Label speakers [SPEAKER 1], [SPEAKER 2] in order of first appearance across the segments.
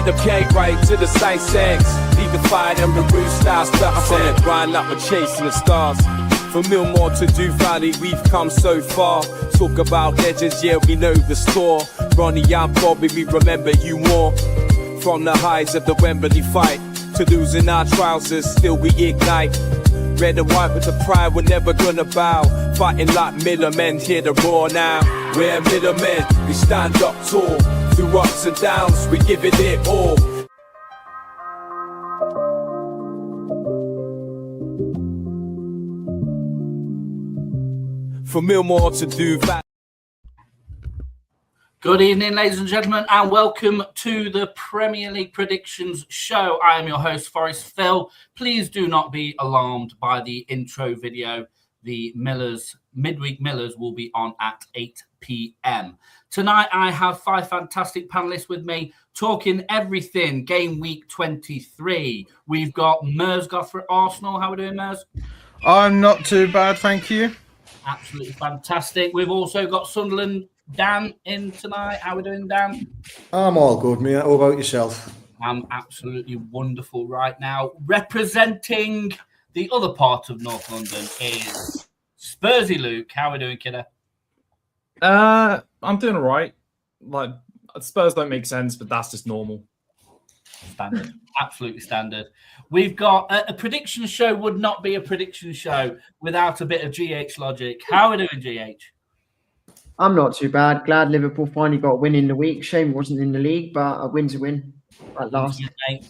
[SPEAKER 1] Bring the gate right to the sight sex. Leave the fire and the roof style stuff. I'm on the grind like we're chasing the stars. From Millmore to Dew Valley, we've come so far. Talk about legends, yeah, we know the score. Ronnie and Bobby, we remember you more. From the highs of the Wembley fight to losing our trousers, still we ignite. Red and white with the pride, we're never gonna bow. Fighting like middlemen, hear the roar now. We're middlemen, we stand up tall. Through ups and downs, we give it all. From Millmore to Dew Valley.
[SPEAKER 2] Good evening, ladies and gentlemen, and welcome to the Premier League Predictions Show. I am your host, Forrest Phil. Please do not be alarmed by the intro video. The midweek Millers will be on at 8 p.m. Tonight, I have 5 fantastic panelists with me talking everything game week 23. We've got Mers for Arsenal. How are we doing, Mers?
[SPEAKER 3] I'm not too bad, thank you.
[SPEAKER 2] Absolutely fantastic. We've also got Sunderland Dan in tonight. How are we doing, Dan?
[SPEAKER 4] I'm all good, mate. How about yourself?
[SPEAKER 2] I'm absolutely wonderful right now. Representing the other part of North London is Spursy Luke. How are we doing, kiddo?
[SPEAKER 5] I'm doing all right. Like, Spurs don't make sense, but that's just normal.
[SPEAKER 2] Standard. Absolutely standard. We've got a prediction show would not be a prediction show without a bit of GH logic. How are we doing, GH?
[SPEAKER 6] I'm not too bad. Glad Liverpool finally got a win in the week. Shame it wasn't in the league, but a win's a win at last.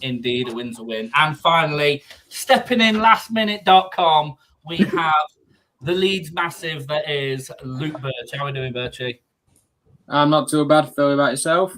[SPEAKER 2] Indeed, a win's a win. And finally, stepping in lastminute.com, we have the Leeds massive that is Luke Birch. How are we doing, Birchie?
[SPEAKER 7] I'm not too bad. Feel about yourself?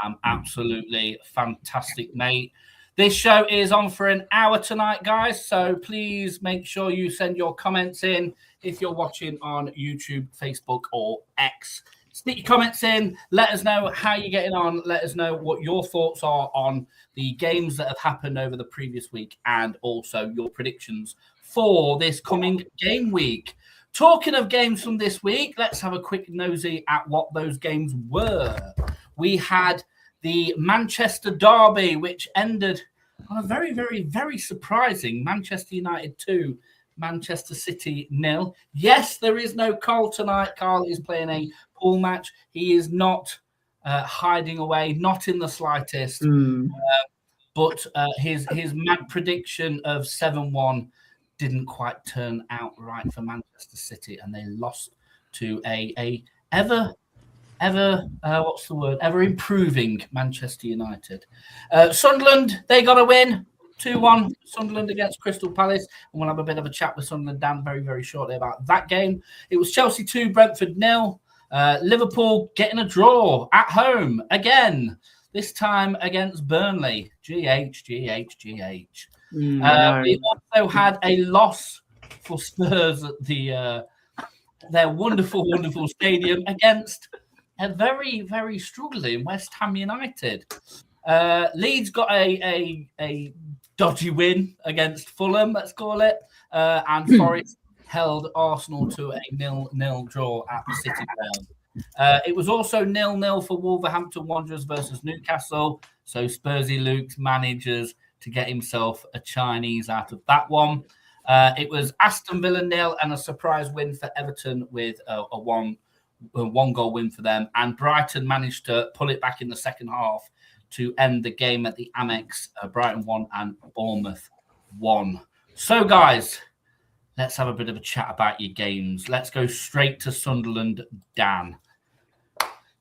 [SPEAKER 2] I'm absolutely fantastic, mate. This show is on for an hour tonight, guys, so please make sure you send your comments in if you're watching on YouTube, Facebook, or X. Stick your comments in. Let us know how you're getting on. Let us know what your thoughts are on the games that have happened over the previous week and also your predictions for this coming game week. Talking of games from this week, let's have a quick nosy at what those games were. We had the Manchester derby, which ended on a very, very, very surprising Manchester United 2, Manchester City 0. Yes, there is no Carl tonight. Carl is playing a pool match. He is not hiding away, not in the slightest. But his mad prediction of 7-1 didn't quite turn out right for Manchester City, and they lost to a ever improving Manchester United. Sunderland, they got a win, 2-1. Sunderland against Crystal Palace, and we'll have a bit of a chat with Sunderland Dan very, very shortly about that game. It was Chelsea 2, Brentford 0. Liverpool getting a draw at home again, this time against Burnley. GH. We also had a loss for Spurs at their wonderful, wonderful stadium against a very, very struggling West Ham United. Leeds got a dodgy win against Fulham, let's call it, and Forest held Arsenal to a 0-0 draw at the City Ground. It was also 0-0 for Wolverhampton Wanderers versus Newcastle, so Spursy Luke manages to get himself a Chinese out of that one. It was Aston Villa 0 and a surprise win for Everton with a one-goal win for them. And Brighton managed to pull it back in the second half to end the game at the Amex. Brighton 1 and Bournemouth 1. So, guys, let's have a bit of a chat about your games. Let's go straight to Sunderland. Dan,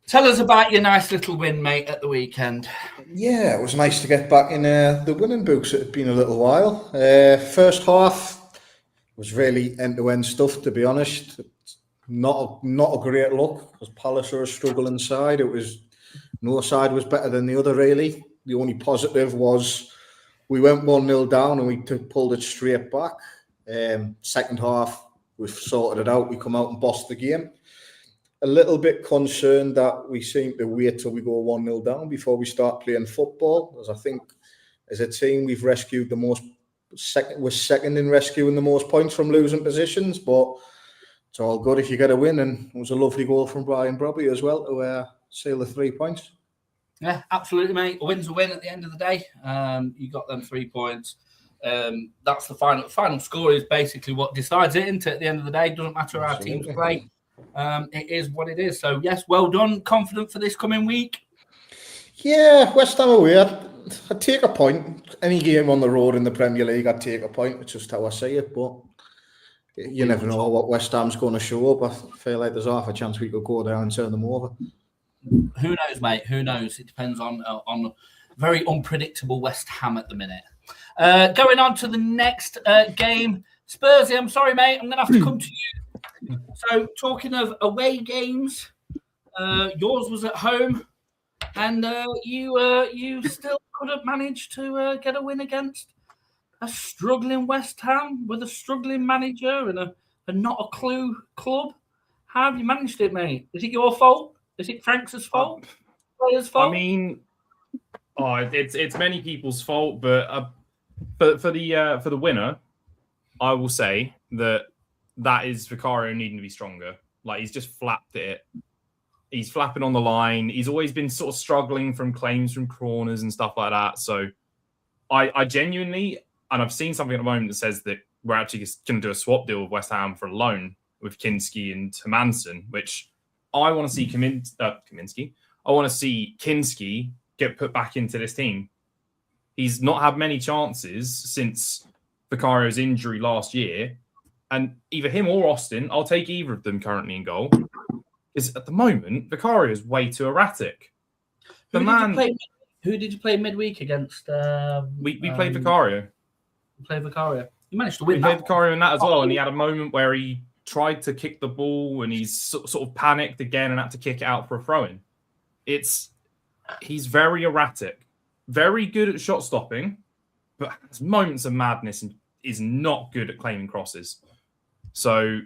[SPEAKER 2] tell us about your nice little win, mate, at the weekend.
[SPEAKER 4] Yeah, it was nice to get back in the winning books. It had been a little while. First half was really end-to-end stuff, to be honest. Not a great look, because Palace are a struggling side. No side was better than the other, really. The only positive was we went 1-0 down and we pulled it straight back. Second half, we've sorted it out. We come out and bossed the game. A little bit concerned that we seem to wait till we go 1-0 down before we start playing football, as I think as a team we've rescued we're second in rescuing the most points from losing positions, but it's all good if you get a win, and it was a lovely goal from Brian Brobby as well to seal the 3 points.
[SPEAKER 2] Yeah, absolutely, mate. A win's a win at the end of the day. You got them 3 points. That's the final score is basically what decides it, isn't it? At the end of the day, it doesn't matter how teams play. It is what it is. So yes, well done. Confident for this coming week.
[SPEAKER 4] Yeah, West Ham away. I'd take a point. Any game on the road in the Premier League, I'd take a point. It's just how I say it. But you never know what West Ham's going to show up. I feel like there's half a chance we could go down and turn them over.
[SPEAKER 2] Who knows, mate? Who knows? It depends on very unpredictable West Ham at the minute. Going on to the next game. Spursy, I'm sorry, mate. I'm going to have to come to you. So, talking of away games, yours was at home, and you still couldn't manage to get a win against a struggling West Ham with a struggling manager and a not a clue club. How have you managed it, mate? Is it your fault? Is it Frank's fault? Players' fault?
[SPEAKER 5] I mean, it's many people's fault, but for the winner, I will say that is Vicario needing to be stronger. Like, he's just flapped it. He's flapping on the line. He's always been sort of struggling from claims from corners and stuff like that. So I genuinely, and I've seen something at the moment that says that we're actually going to do a swap deal with West Ham for a loan with Kinski and Hermansen, which I want to see Kaminsky. I want to see Kinski get put back into this team. He's not had many chances since Vicario's injury last year. And either him or Austin, I'll take either of them currently in goal. Because at the moment, Vicario is way too erratic.
[SPEAKER 2] Who did you play midweek against?
[SPEAKER 5] We played Vicario.
[SPEAKER 2] You played Vicario. You managed to win.
[SPEAKER 5] We played Vicario in that as well, and he had a moment where he tried to kick the ball and he's sort of panicked again and had to kick it out for a throw-in. He's very erratic, very good at shot stopping, but has moments of madness and is not good at claiming crosses. So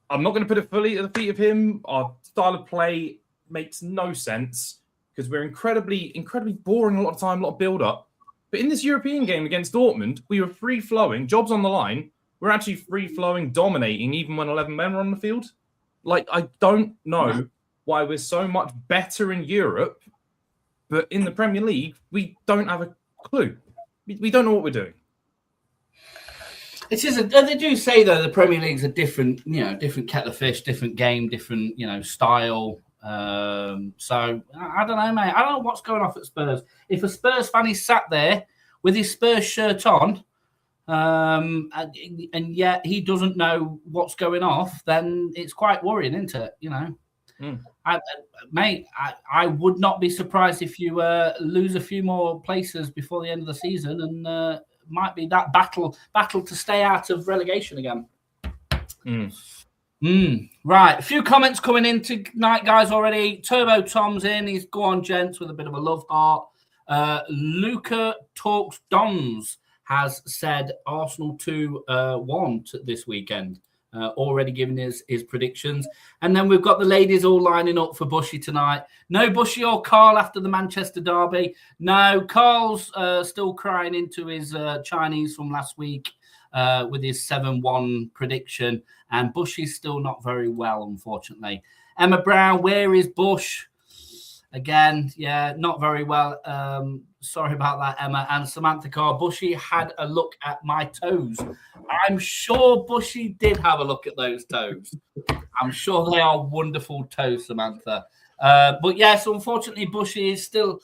[SPEAKER 5] I'm not going to put it fully at the feet of him. Our style of play makes no sense because we're incredibly boring a lot of time, a lot of build-up. But in this European game against Dortmund, we were free-flowing, jobs on the line. We're actually free-flowing, dominating, even when 11 men were on the field. Like, I don't know why we're so much better in Europe, but in the Premier League, we don't have a clue. We don't know what we're doing.
[SPEAKER 2] It is. They do say though the Premier League's a different kettle of fish, different game, different style. So I don't know, mate. I don't know what's going off at Spurs. If a Spurs fan is sat there with his Spurs shirt on, and yet he doesn't know what's going off, then it's quite worrying, isn't it? I would not be surprised if you lose a few more places before the end of the season, and might be that battle to stay out of relegation again. Right, a few comments coming in tonight, guys, already. Turbo Tom's in. He's go on, gents, with a bit of a love heart. Luca Talks Dons has said Arsenal 2-1 this weekend. Already given his predictions. And then we've got the ladies all lining up for Bushy tonight. No Bushy or Carl after the Manchester derby. No, Carl's still crying into his Chinese from last week with his 7-1 prediction. And Bushy's still not very well, unfortunately. Emma Brown, where is Bush? Again, yeah, not very well. Sorry about that, Emma. And Samantha Carr, Bushy had a look at my toes. I'm sure Bushy did have a look at those toes. I'm sure they are wonderful toes, Samantha. But yes, unfortunately, Bushy is still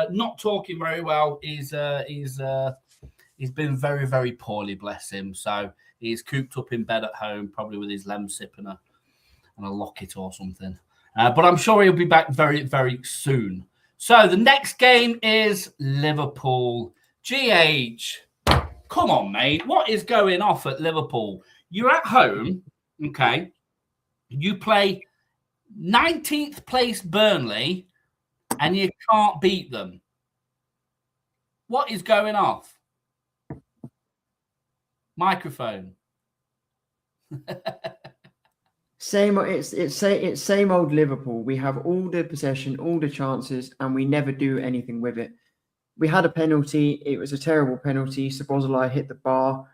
[SPEAKER 2] not talking very well. He's been very, very poorly, bless him. So he's cooped up in bed at home, probably with his Lemsip and a locket or something. But I'm sure he'll be back very, very soon. So the next game is Liverpool. GH, come on, mate. What is going off at Liverpool? You're at home, okay? You play 19th place Burnley, and you can't beat them. What is going off? Microphone.
[SPEAKER 6] It's same old Liverpool. We have all the possession, all the chances, and we never do anything with it. We had a penalty. It was a terrible penalty. Szoboszlai hit the bar.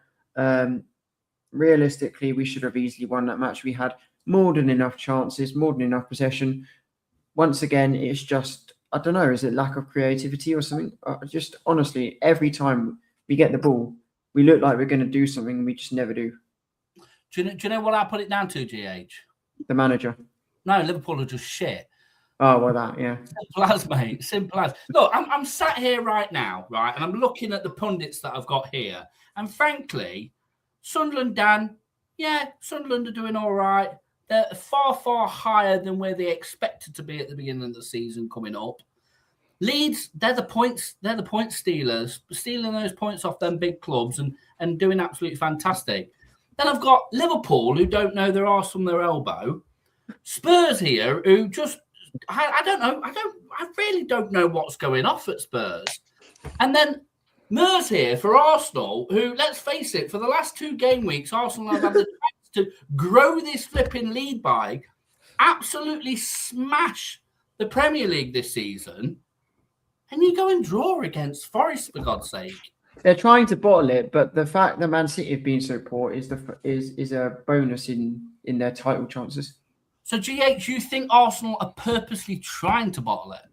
[SPEAKER 6] Realistically, we should have easily won that match. We had more than enough chances, more than enough possession. Once again, it's just I don't know, is it lack of creativity or something? Just honestly, every time we get the ball, we look like we're going to do something and we just never do.
[SPEAKER 2] Do you know what I put it down to, GH?
[SPEAKER 6] The manager.
[SPEAKER 2] No, Liverpool are just shit.
[SPEAKER 6] Oh, well, that, yeah.
[SPEAKER 2] Simple as, mate. Simple as. Look, I'm sat here right now, right, and I'm looking at the pundits that I've got here. And frankly, Sunderland, Dan, yeah, Sunderland are doing all right. They're far, far higher than where they expected to be at the beginning of the season coming up. Leeds, they're the point stealers, stealing those points off them big clubs and doing absolutely fantastic. Then I've got Liverpool, who don't know their arse from their elbow. Spurs here, who just I don't know. I really don't know what's going off at Spurs. And then Mers here for Arsenal, who, let's face it, for the last 2 game weeks, Arsenal have had the chance to grow this flipping lead by, absolutely smash the Premier League this season, and you go and draw against Forest, for God's sake.
[SPEAKER 6] They're trying to bottle it, but the fact that Man City have been so poor is a bonus in their title chances.
[SPEAKER 2] So, GH, you think Arsenal are purposely trying to bottle it?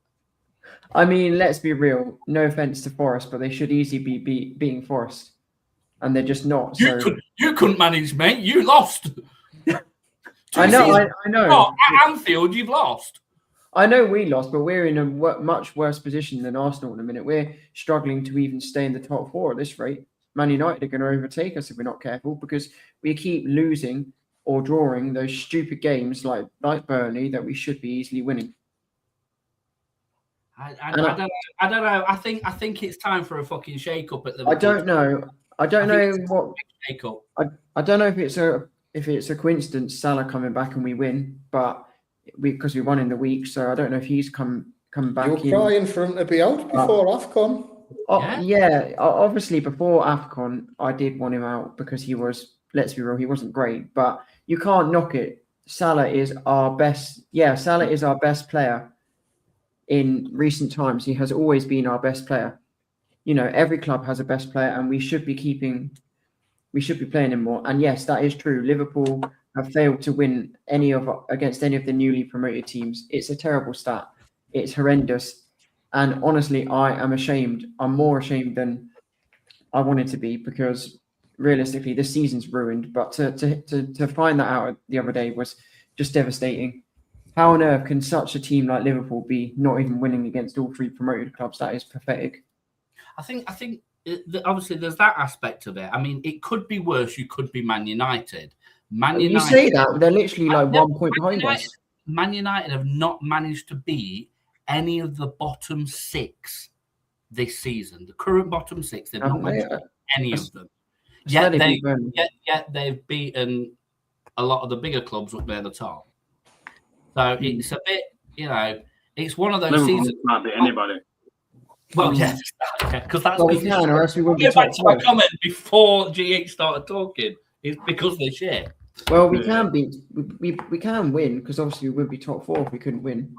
[SPEAKER 6] I mean, let's be real. No offense to Forest, but they should easily be beating Forest, and they're just not.
[SPEAKER 2] You couldn't manage, mate. You lost.
[SPEAKER 6] I know.
[SPEAKER 2] Oh, at Anfield, you've lost.
[SPEAKER 6] I know we lost, but we're in a much worse position than Arsenal at the minute. We're struggling to even stay in the top 4 at this rate. Man United are going to overtake us if we're not careful, because we keep losing or drawing those stupid games like Burnley that we should be easily winning.
[SPEAKER 2] I don't know. I think it's time for a fucking shake-up at the.
[SPEAKER 6] I don't know what
[SPEAKER 2] shake-up.
[SPEAKER 6] I don't know if it's a coincidence Salah coming back and we win, but because we won in the week, so I don't know if he's come back.
[SPEAKER 4] You're crying for him to be out before AFCON.
[SPEAKER 6] Yeah, obviously before AFCON, I did want him out because he was. Let's be real, he wasn't great, but you can't knock it. Salah is our best. Yeah, Salah is our best player in recent times. He has always been our best player. You know, every club has a best player, and we should be playing him more. And yes, that is true. Liverpool have failed to win against any of the newly promoted teams. It's a terrible stat. It's horrendous. And honestly, I am ashamed. I'm more ashamed than I wanted to be, because realistically, this season's ruined. But to find that out the other day was just devastating. How on earth can such a team like Liverpool be not even winning against all 3 promoted clubs? That is pathetic.
[SPEAKER 2] I think obviously there's that aspect of it. I mean, it could be worse. You could be Man United. You
[SPEAKER 6] say that, they're literally like 1 point behind us.
[SPEAKER 2] Man United have not managed to beat any of the bottom 6 this season. The current bottom 6, they've not managed to beat any of them. Yet they've beaten a lot of the bigger clubs up near the top. So it's a bit, it's one of those
[SPEAKER 7] Liverpool
[SPEAKER 2] seasons.
[SPEAKER 7] Can't beat anybody.
[SPEAKER 2] Well, yes, because that's
[SPEAKER 6] we can, or else we won't be
[SPEAKER 2] get back to my
[SPEAKER 6] top 5.
[SPEAKER 2] comment before GH started talking. It's because they're shit.
[SPEAKER 6] Well, we can we can win, because obviously we would be top 4 if we couldn't win.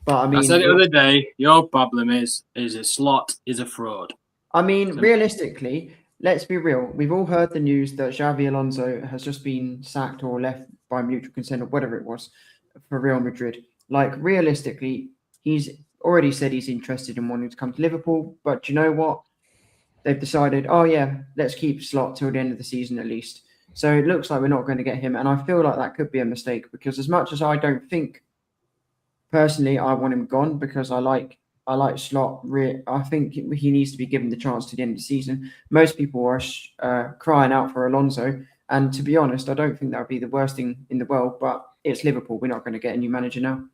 [SPEAKER 6] But I mean,
[SPEAKER 7] I said it the other day. Your problem is a slot is a fraud.
[SPEAKER 6] I mean, realistically, let's be real. We've all heard the news that Xabi Alonso has just been sacked or left by mutual consent or whatever it was for Real Madrid. Like, realistically, he's already said he's interested in wanting to come to Liverpool. But do you know what? They've decided, oh yeah, let's keep Slot till the end of the season at least. So it looks like we're not going to get him. And I feel like that could be a mistake, because as much as I don't think, personally, I want him gone, because I like Slot. I think he needs to be given the chance to the end of the season. Most people are crying out for Alonso. And to be honest, I don't think that would be the worst thing in the world. But it's Liverpool. We're not going to get a new manager now.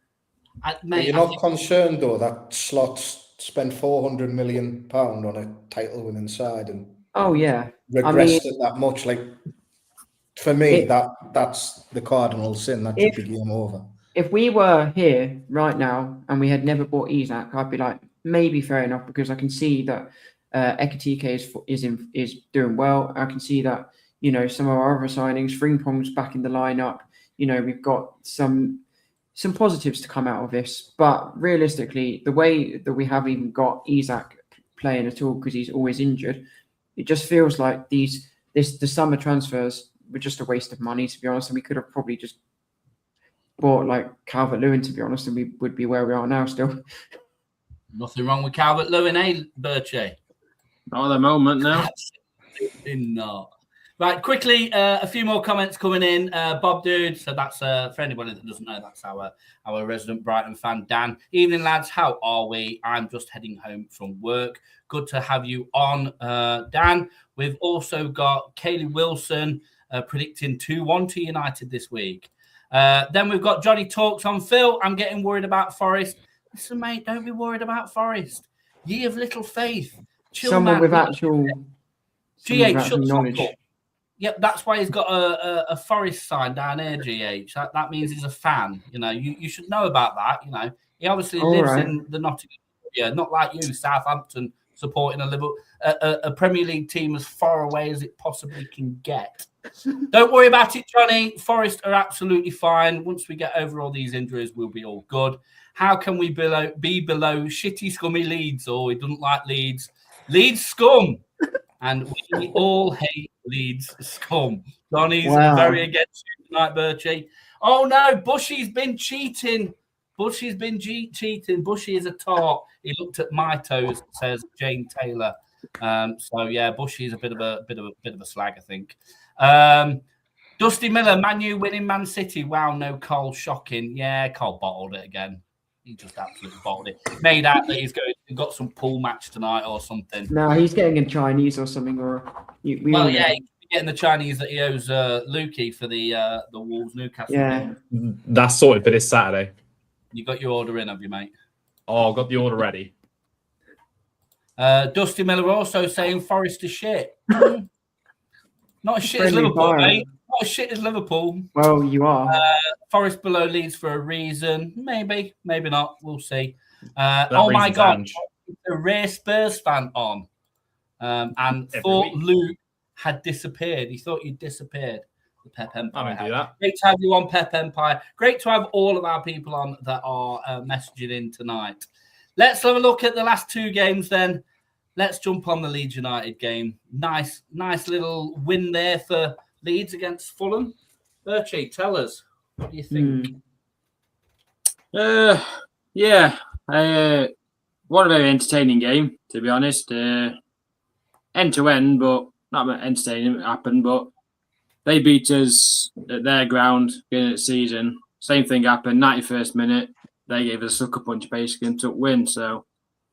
[SPEAKER 4] You're not concerned, though, that Slot's spent £400 million on a title-winning side and regressed it that much? Like, for me, that's the cardinal sin. That should be game over.
[SPEAKER 6] If we were here right now and we had never bought Isak, I'd be like, maybe fair enough, because I can see that Ekitike is doing well. I can see that, some of our other signings, Frimpong's back in the lineup. We've got some positives to come out of this. But realistically, the way that we have even got Isak playing at all, because he's always injured, it just feels like the summer transfers were just a waste of money, to be honest. And we could have probably just bought like Calvert-Lewin, to be honest, and we would be where we are now still.
[SPEAKER 2] Nothing wrong with Calvert-Lewin, eh, Birchie?
[SPEAKER 7] Not at the moment, no.
[SPEAKER 2] Absolutely not. Right, quickly, a few more comments coming in. Bob Dude, so that's for anybody that doesn't know, that's our resident Brighton fan, Dan. Evening, lads. How are we? I'm just heading home from work. Good to have you on, Dan. We've also got Kaylee Wilson predicting 2-1 to United this week. Then we've got Johnny Talks on Phil. I'm getting worried about Forest. Listen, mate, don't be worried about Forest. Ye of little faith. Chill,
[SPEAKER 6] Someone
[SPEAKER 2] man.
[SPEAKER 6] with actual
[SPEAKER 2] GH, shut the
[SPEAKER 6] knowledge.
[SPEAKER 2] fuck up. Yep, that's why he's got a Forest sign down here, GH. That means he's a fan. You know, you should know about that. You know, he obviously lives in the Nottingham area, not like you, Southampton, supporting a Premier League team as far away as it possibly can get. Don't worry about it, Johnny. Forest are absolutely fine. Once we get over all these injuries, we'll be all good. How can we be below shitty, scummy Leeds? Oh, he doesn't like Leeds. Leeds scum. And we all hate Leeds scum. Johnny's very against you tonight, Birchie. Oh, no, Bushy's been cheating. Bushy's been cheating. Bushy is a tart. He looked at my toes, says Jane Taylor. So, yeah, Bushy is a bit of a slag, I think. Dusty Miller, Man U winning Man City. Wow, no Cole, shocking. Yeah, Cole bottled it again. He just absolutely bottled it. Made out that he's got some pool match tonight or something.
[SPEAKER 6] No, he's getting in Chinese or something. He's
[SPEAKER 2] getting the Chinese that he owes Lukey for the Wolves Newcastle game.
[SPEAKER 5] That's sorted for this Saturday.
[SPEAKER 2] You got your order in, have you, mate?
[SPEAKER 5] Oh, I've got the order ready.
[SPEAKER 2] Dusty Miller also saying Forest is shit. Not as shit as Liverpool, mate. Not as shit as Liverpool.
[SPEAKER 6] Well, you are.
[SPEAKER 2] Forest below Leeds for a reason. Maybe, maybe not. We'll see. Oh my God, a rare Spurs fan on, and thought Luke had disappeared. He thought you'd disappeared. The Pep Empire.
[SPEAKER 5] I don't do that.
[SPEAKER 2] Great to have you on, Pep Empire. Great to have all of our people on that are messaging in tonight. Let's have a look at the last two games then. Let's jump on the Leeds United game. Nice little win there for Leeds against Fulham. Birchie, tell us, what do you think?
[SPEAKER 7] Yeah, what a very entertaining game, to be honest. End to end, but not entertaining. It happened, but they beat us at their ground beginning of the season. Same thing happened, 91st minute. They gave us a sucker punch basically and took win. So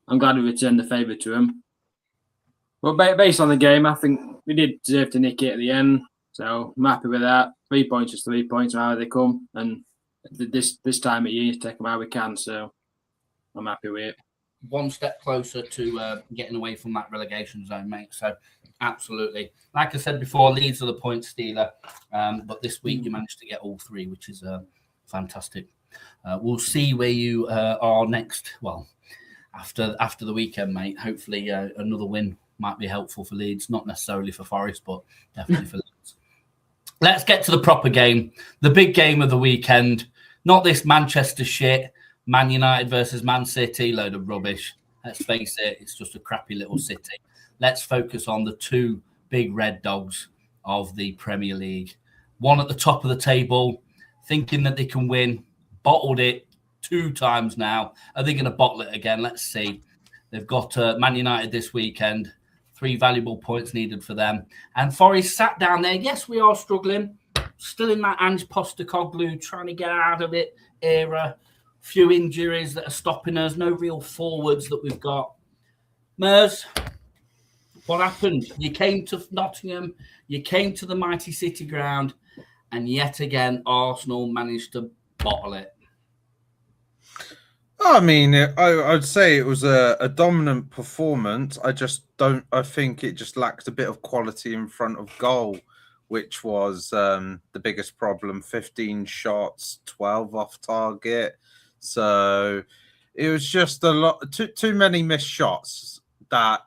[SPEAKER 7] I'm glad we returned the favour to them. But based on the game, I think we did deserve to nick it at the end. So I'm happy with that. 3 points is 3 points, however they come. And this time of year, take them how we can. So I'm happy with it.
[SPEAKER 2] One step closer to getting away from that relegation zone, mate. So absolutely. Like I said before, Leeds are the point stealer. But this week you managed to get all three, which is fantastic. We'll see where you are next. Well, after the weekend, mate. Hopefully another win might be helpful for Leeds. Not necessarily for Forest, but definitely for Leeds. Let's get to the proper game. The big game of the weekend. Not this Manchester shit. Man United versus Man City. Load of rubbish. Let's face it. It's just a crappy little city. Let's focus on the two big red dogs of the Premier League. One at the top of the table, thinking that they can win. Bottled it 2 times now. Are they going to bottle it again? Let's see. They've got Man United this weekend. 3 valuable points needed for them. And Forest sat down there. Yes, we are struggling. Still in that Ange Postecoglou trying to get out of it era. Few injuries that are stopping us. No real forwards that we've got. Mers, what happened? You came to Nottingham. You came to the mighty City ground. And yet again, Arsenal managed to bottle it.
[SPEAKER 3] I mean, I'd say it was a dominant performance. I think it just lacked a bit of quality in front of goal, which was the biggest problem. 15 shots, 12 off target. So it was just a lot, too many missed shots. That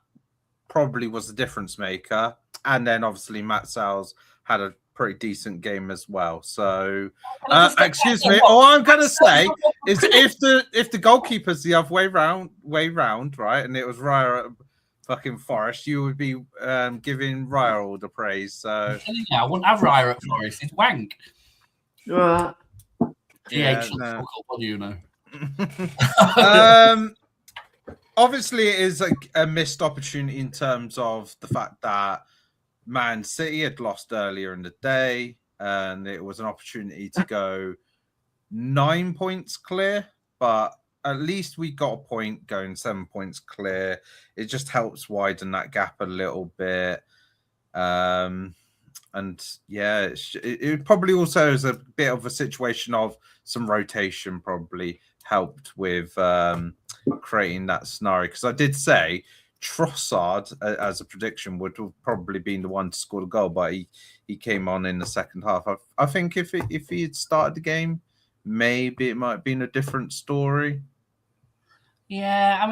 [SPEAKER 3] probably was the difference maker. And then obviously Matt Sales had a pretty decent game as well. So, excuse me. All I'm going to say is if the goalkeeper's the other way round, right, and it was Raya at fucking Forest, you would be giving Raya all the praise. So
[SPEAKER 2] I wouldn't have Raya at Forest. It's wank.
[SPEAKER 3] Yeah,
[SPEAKER 2] What do you know?
[SPEAKER 3] obviously it is a missed opportunity in terms of the fact that Man City had lost earlier in the day, and it was an opportunity to go 9 points clear, but at least we got a point going 7 points clear. It just helps widen that gap a little bit. And yeah, it probably also is a bit of a situation of some rotation probably helped with creating that scenario. Because I did say Trossard, as a prediction, would have probably been the one to score the goal, but he came on in the second half. I think if he had started the game, maybe it might have been a different story.
[SPEAKER 2] Yeah, I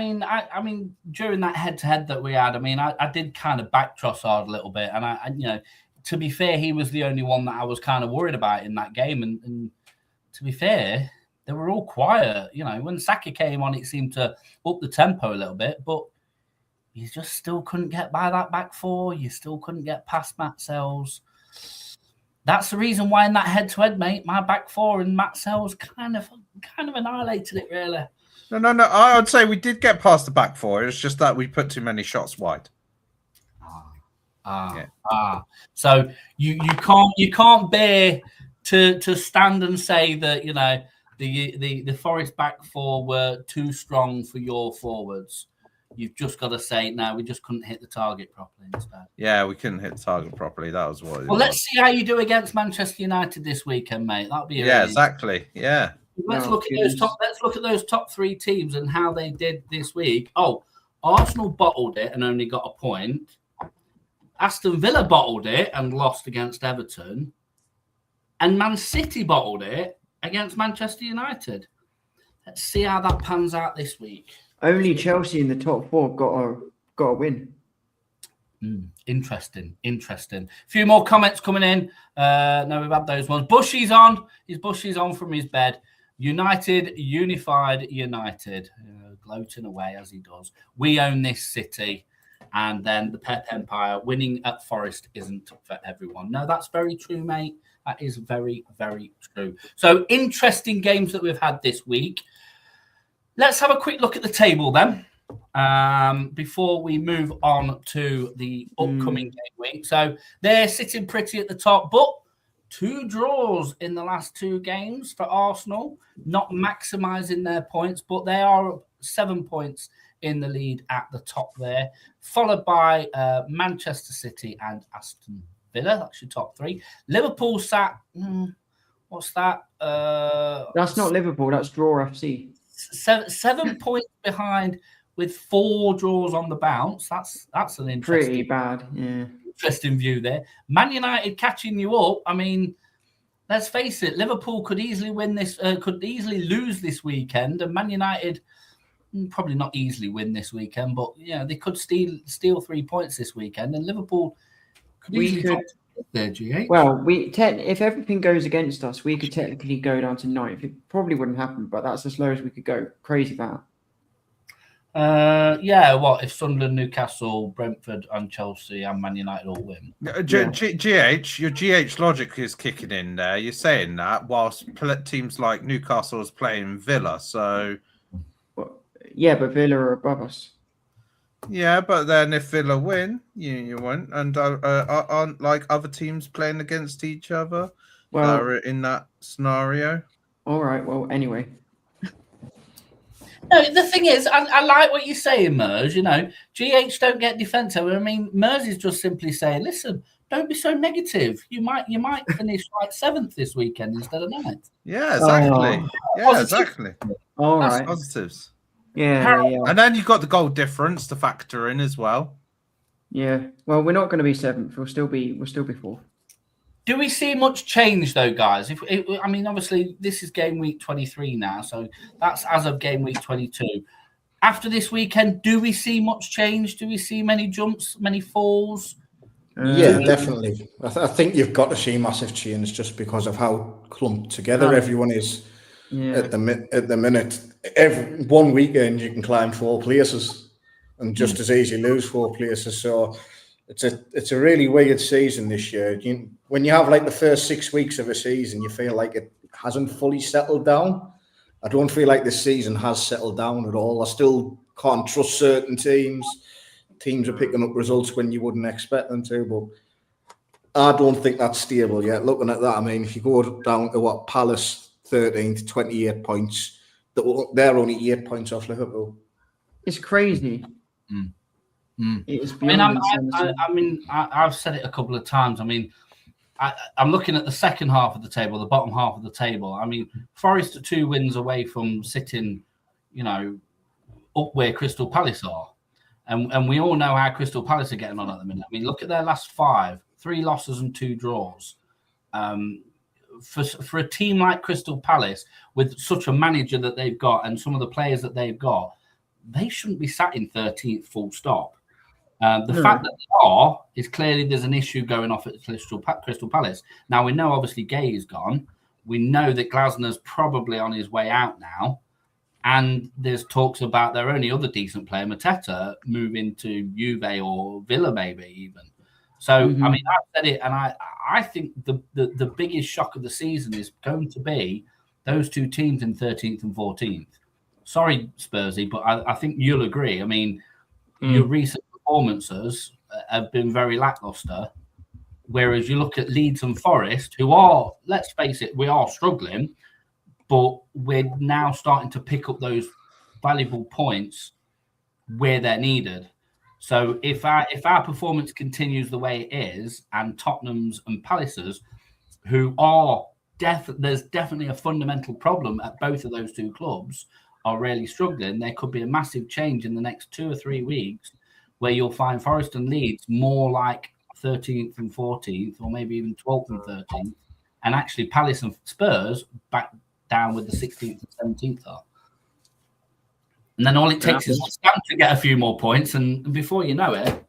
[SPEAKER 2] mean, during that head-to-head that we had, I did kind of back Trossard a little bit, and I to be fair, he was the only one that I was kind of worried about in that game, and to be fair, they were all quiet. When Saka came on, it seemed to up the tempo a little bit, but you just still couldn't get by that back four. You still couldn't get past Matt Sells. That's the reason why in that head-to-head, mate, my back four and Matt Sells kind of annihilated it, really.
[SPEAKER 3] No. I would say we did get past the back four. It's just that we put too many shots wide.
[SPEAKER 2] So you can't bear to stand and say that the Forest back four were too strong for your forwards. You've just got to say no. We just couldn't hit the target properly instead.
[SPEAKER 3] Yeah, we couldn't hit the target properly. That was what.
[SPEAKER 2] Let's see how you do against Manchester United this weekend, mate. That'll be
[SPEAKER 3] exactly. Yeah.
[SPEAKER 2] Let's look at those top three teams and how they did this week. Oh, Arsenal bottled it and only got a point. Aston Villa bottled it and lost against Everton. And Man City bottled it against Manchester United. Let's see how that pans out this week.
[SPEAKER 6] Only Chelsea in the top four got a win.
[SPEAKER 2] Interesting. A few more comments coming in. No, we've had those ones. Bushy's on. Bushy's on from his bed. Unified United. Gloating away as he does. We own this city. And then the Pep Empire winning at Forest isn't for everyone. No, that's very true, mate. That is very, very true. So interesting games that we've had this week. Let's have a quick look at the table then before we move on to the upcoming game week. So they're sitting pretty at the top, but 2 draws in the last 2 games for Arsenal, not maximising their points, but they are 7 points in the lead at the top there, followed by Manchester City and Aston Villa. That's your top 3. Liverpool sat, what's that?
[SPEAKER 6] That's not Liverpool, that's Draw FC.
[SPEAKER 2] 7 points behind with 4 draws on the bounce. That's an interesting,
[SPEAKER 6] pretty bad. Yeah,
[SPEAKER 2] interesting view there. Man United catching you up. I mean, let's face it, Liverpool could easily win this, could easily lose this weekend, and Man United probably not easily win this weekend, but they could steal 3 points this weekend, and Liverpool could easily there, GH.
[SPEAKER 6] Well, if everything goes against us, we could technically go down to 9th. It probably wouldn't happen, but that's as low as we could go. Crazy that.
[SPEAKER 2] What if Sunderland, Newcastle, Brentford, and Chelsea and Man United all win?
[SPEAKER 3] GH, your GH logic is kicking in there. You're saying that whilst teams like Newcastle is playing Villa, so.
[SPEAKER 6] Yeah, but Villa are above us.
[SPEAKER 3] Yeah, but then if Villa win, you won't. And aren't like other teams playing against each other in that scenario?
[SPEAKER 6] All right. Well, anyway.
[SPEAKER 2] No, the thing is, I like what you're saying, Mers. GH don't get defensive. I mean, Mers is just simply saying, listen, don't be so negative. You might finish like 7th this weekend instead of 9th.
[SPEAKER 3] Yeah, exactly. Exactly.
[SPEAKER 6] All
[SPEAKER 3] That's
[SPEAKER 6] right.
[SPEAKER 3] positives.
[SPEAKER 6] Yeah.
[SPEAKER 3] And then you've got the goal difference to factor in as well.
[SPEAKER 6] Yeah. Well, we're not going to be 7th. We'll still be 4th.
[SPEAKER 2] Do we see much change though, guys? Obviously this is game week 23 now, so that's as of game week 22. After this weekend, do we see much change? Do we see many jumps, many falls?
[SPEAKER 4] Yeah, definitely. I think you've got to see massive change just because of how clumped together everyone is at the minute. Every one weekend you can climb 4 places and just as easy lose 4 places. So it's a really weird season this year. When you have like the first 6 weeks of a season, you feel like it hasn't fully settled down. I don't feel like this season has settled down at all. I still can't trust certain teams. Teams are picking up results when you wouldn't expect them to, but I don't think that's stable yet. Looking at that, I mean, if you go down to what Palace 13 to 28 points, they're only 8 points off Liverpool.
[SPEAKER 6] It's crazy. It is beyond insanity.
[SPEAKER 2] I've said it a couple of times. I mean, I'm looking at the second half of the table, the bottom half of the table. I mean, Forest are 2 wins away from sitting, up where Crystal Palace are. And we all know how Crystal Palace are getting on at the minute. I mean, look at their last 5, 3 losses and 2 draws. For a team like Crystal Palace, with such a manager that they've got and some of the players that they've got, they shouldn't be sat in 13th full stop. The fact that they are is clearly there's an issue going off at Crystal Palace. Now, we know obviously Gay is gone. We know that Glasner's probably on his way out now. And there's talks about their only other decent player, Mateta, moving to Juve or Villa maybe even. So, I mean, I've said it, and I think the biggest shock of the season is going to be those 2 teams in 13th and 14th. Sorry, Spursy, but I think you'll agree. I mean, your recent performances have been very lackluster, whereas you look at Leeds and Forest, who are, let's face it, we are struggling, but we're now starting to pick up those valuable points where they're needed. So if our performance continues the way it is, and Tottenham's and Palace's, who are there's definitely a fundamental problem at both of those 2 clubs, are really struggling, there could be a massive change in the next 2 or 3 weeks where you'll find Forest and Leeds more like 13th and 14th, or maybe even 12th and 13th, and actually Palace and Spurs back down with the 16th and 17th are. And then all it takes is Stamp to get a few more points, and before you know it,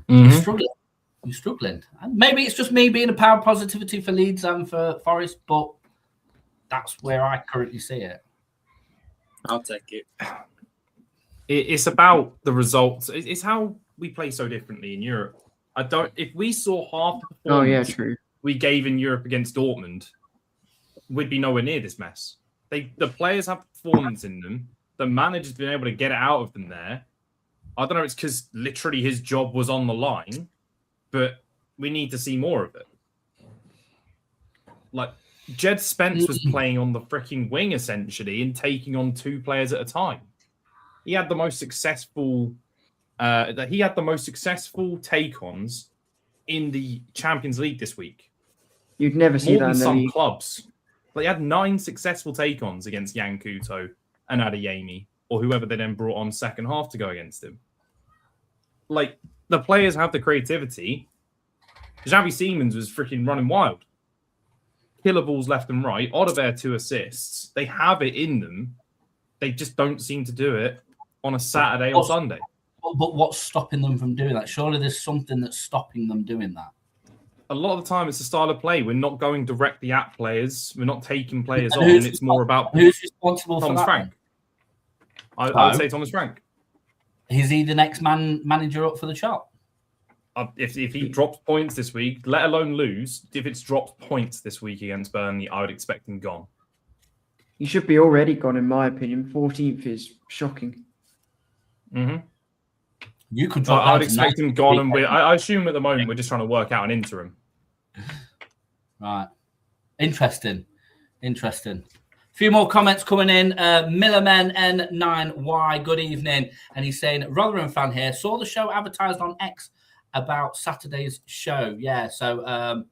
[SPEAKER 2] you're struggling. You're struggling. And maybe it's just me being a power of positivity for Leeds and for Forest, but that's where I currently see it.
[SPEAKER 7] I'll take it.
[SPEAKER 5] It's about the results. It's how we play so differently in Europe. If we saw half the performance we gave in Europe against Dortmund, we'd be nowhere near this mess. The players have performance in them. The manager's been able to get it out of them there. I don't know, it's because literally his job was on the line, but we need to see more of it. Like, Jed Spence was playing on the freaking wing, essentially, and taking on 2 players at a time. He had the most successful take-ons in the Champions League this week.
[SPEAKER 6] You'd never see that in the league.
[SPEAKER 5] Clubs. Like, he had 9 successful take-ons against Yan Couto and Adeyemi, or whoever they then brought on second half to go against him. Like, the players have the creativity. Xavi Simons was freaking running wild. Killer balls left and right. Odegaard 2 assists. They have it in them. They just don't seem to do it on a Saturday or Sunday.
[SPEAKER 2] But what's stopping them from doing that? Surely there's something that's stopping them doing that.
[SPEAKER 5] A lot of the time, it's the style of play. We're not going directly at players. We're not taking players on. It's more about
[SPEAKER 2] who's responsible for that.
[SPEAKER 5] Frank. I would say Thomas Frank.
[SPEAKER 2] Is he the next manager up for the chop?
[SPEAKER 5] If he drops points this week, let alone lose, if it's dropped points this week against Burnley, I would expect him gone.
[SPEAKER 6] He should be already gone, in my opinion. 14th is shocking.
[SPEAKER 2] You could
[SPEAKER 5] drop. I would expect him gone, and I assume at the moment we're just trying to work out an interim.
[SPEAKER 2] Right. Interesting. Few more comments coming in. Millerman N9Y, good evening. And he's saying, Rotherham fan here, saw the show advertised on X about Saturday's show. Yeah, so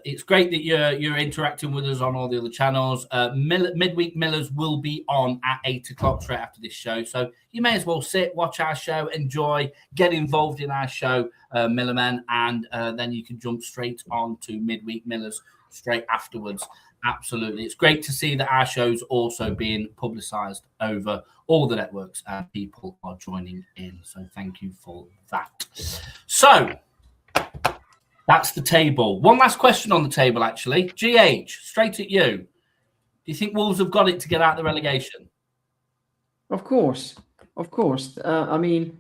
[SPEAKER 2] it's great that you're interacting with us on all the other channels. Midweek Millers will be on at 8 o'clock straight after this show. So you may as well sit, watch our show, enjoy, get involved in our show, Millerman, and then you can jump straight on to Midweek Millers straight afterwards. Absolutely. It's great to see that our show's also being publicised over all the networks and people are joining in. So thank you for that. So that's the table. One last question on the table, actually. GH, straight at you. Do you think Wolves have got it to get out of the relegation?
[SPEAKER 6] Of course. I mean,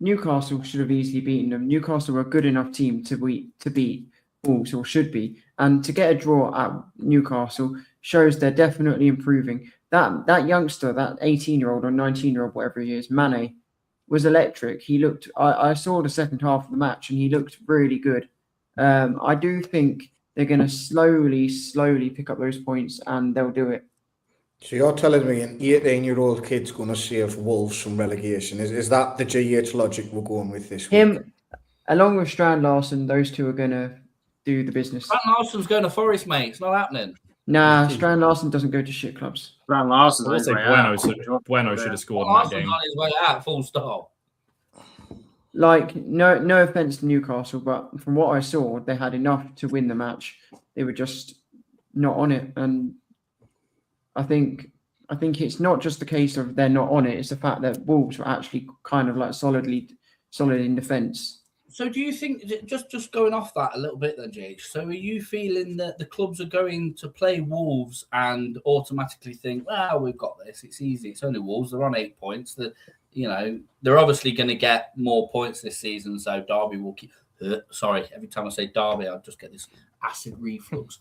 [SPEAKER 6] Newcastle should have easily beaten them. Newcastle are a good enough team to beat Wolves, or should be. And to get a draw at Newcastle shows they're definitely improving. That youngster, that 18-year-old or 19-year-old, whatever he is, Mane, was electric. He looked. I saw the second half of the match, and he looked really good. I do think they're going to slowly pick up those points, and they'll do it.
[SPEAKER 4] So you're telling me an 18-year-old kid's going to save Wolves from relegation? Is that the GH logic we're going with this week?
[SPEAKER 6] Him, along with Strand Larson, those two are going to do the business.
[SPEAKER 2] Strand Larson's going to Forest, mate. It's not happening.
[SPEAKER 6] Nah, Strand Larson doesn't go to shit clubs.
[SPEAKER 7] Strand Larson.
[SPEAKER 5] I'll say Bueno should have scored in that
[SPEAKER 2] Larson's
[SPEAKER 5] game.
[SPEAKER 2] on his way out, full stop.
[SPEAKER 6] Like, no offense to Newcastle, but from what I saw, they had enough to win the match. They were just not on it, and I think it's not just the case of they're not on it. It's the fact that Wolves were actually kind of like solid in defence.
[SPEAKER 2] So do you think, just going off that a little bit then, Jake, so are you feeling that the clubs are going to play Wolves and automatically think, well, we've got this, it's easy, it's only Wolves, they're on 8 points, they're obviously going to get more points this season, so Derby will keep... Sorry, every time I say Derby, I just get this acid reflux.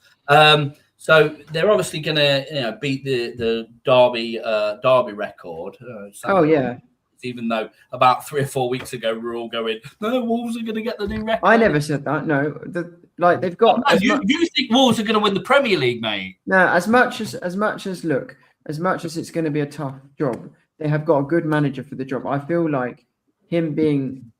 [SPEAKER 2] So they're obviously going to beat the Derby record.
[SPEAKER 6] Yeah.
[SPEAKER 2] Even though about 3 or 4 weeks ago we were all going, no, Wolves are going to get the new record.
[SPEAKER 6] I never said that. No, they've got.
[SPEAKER 2] You think Wolves are going to win the Premier League, mate? No,
[SPEAKER 6] as much as it's going to be a tough job, they have got a good manager for the job. I feel like him being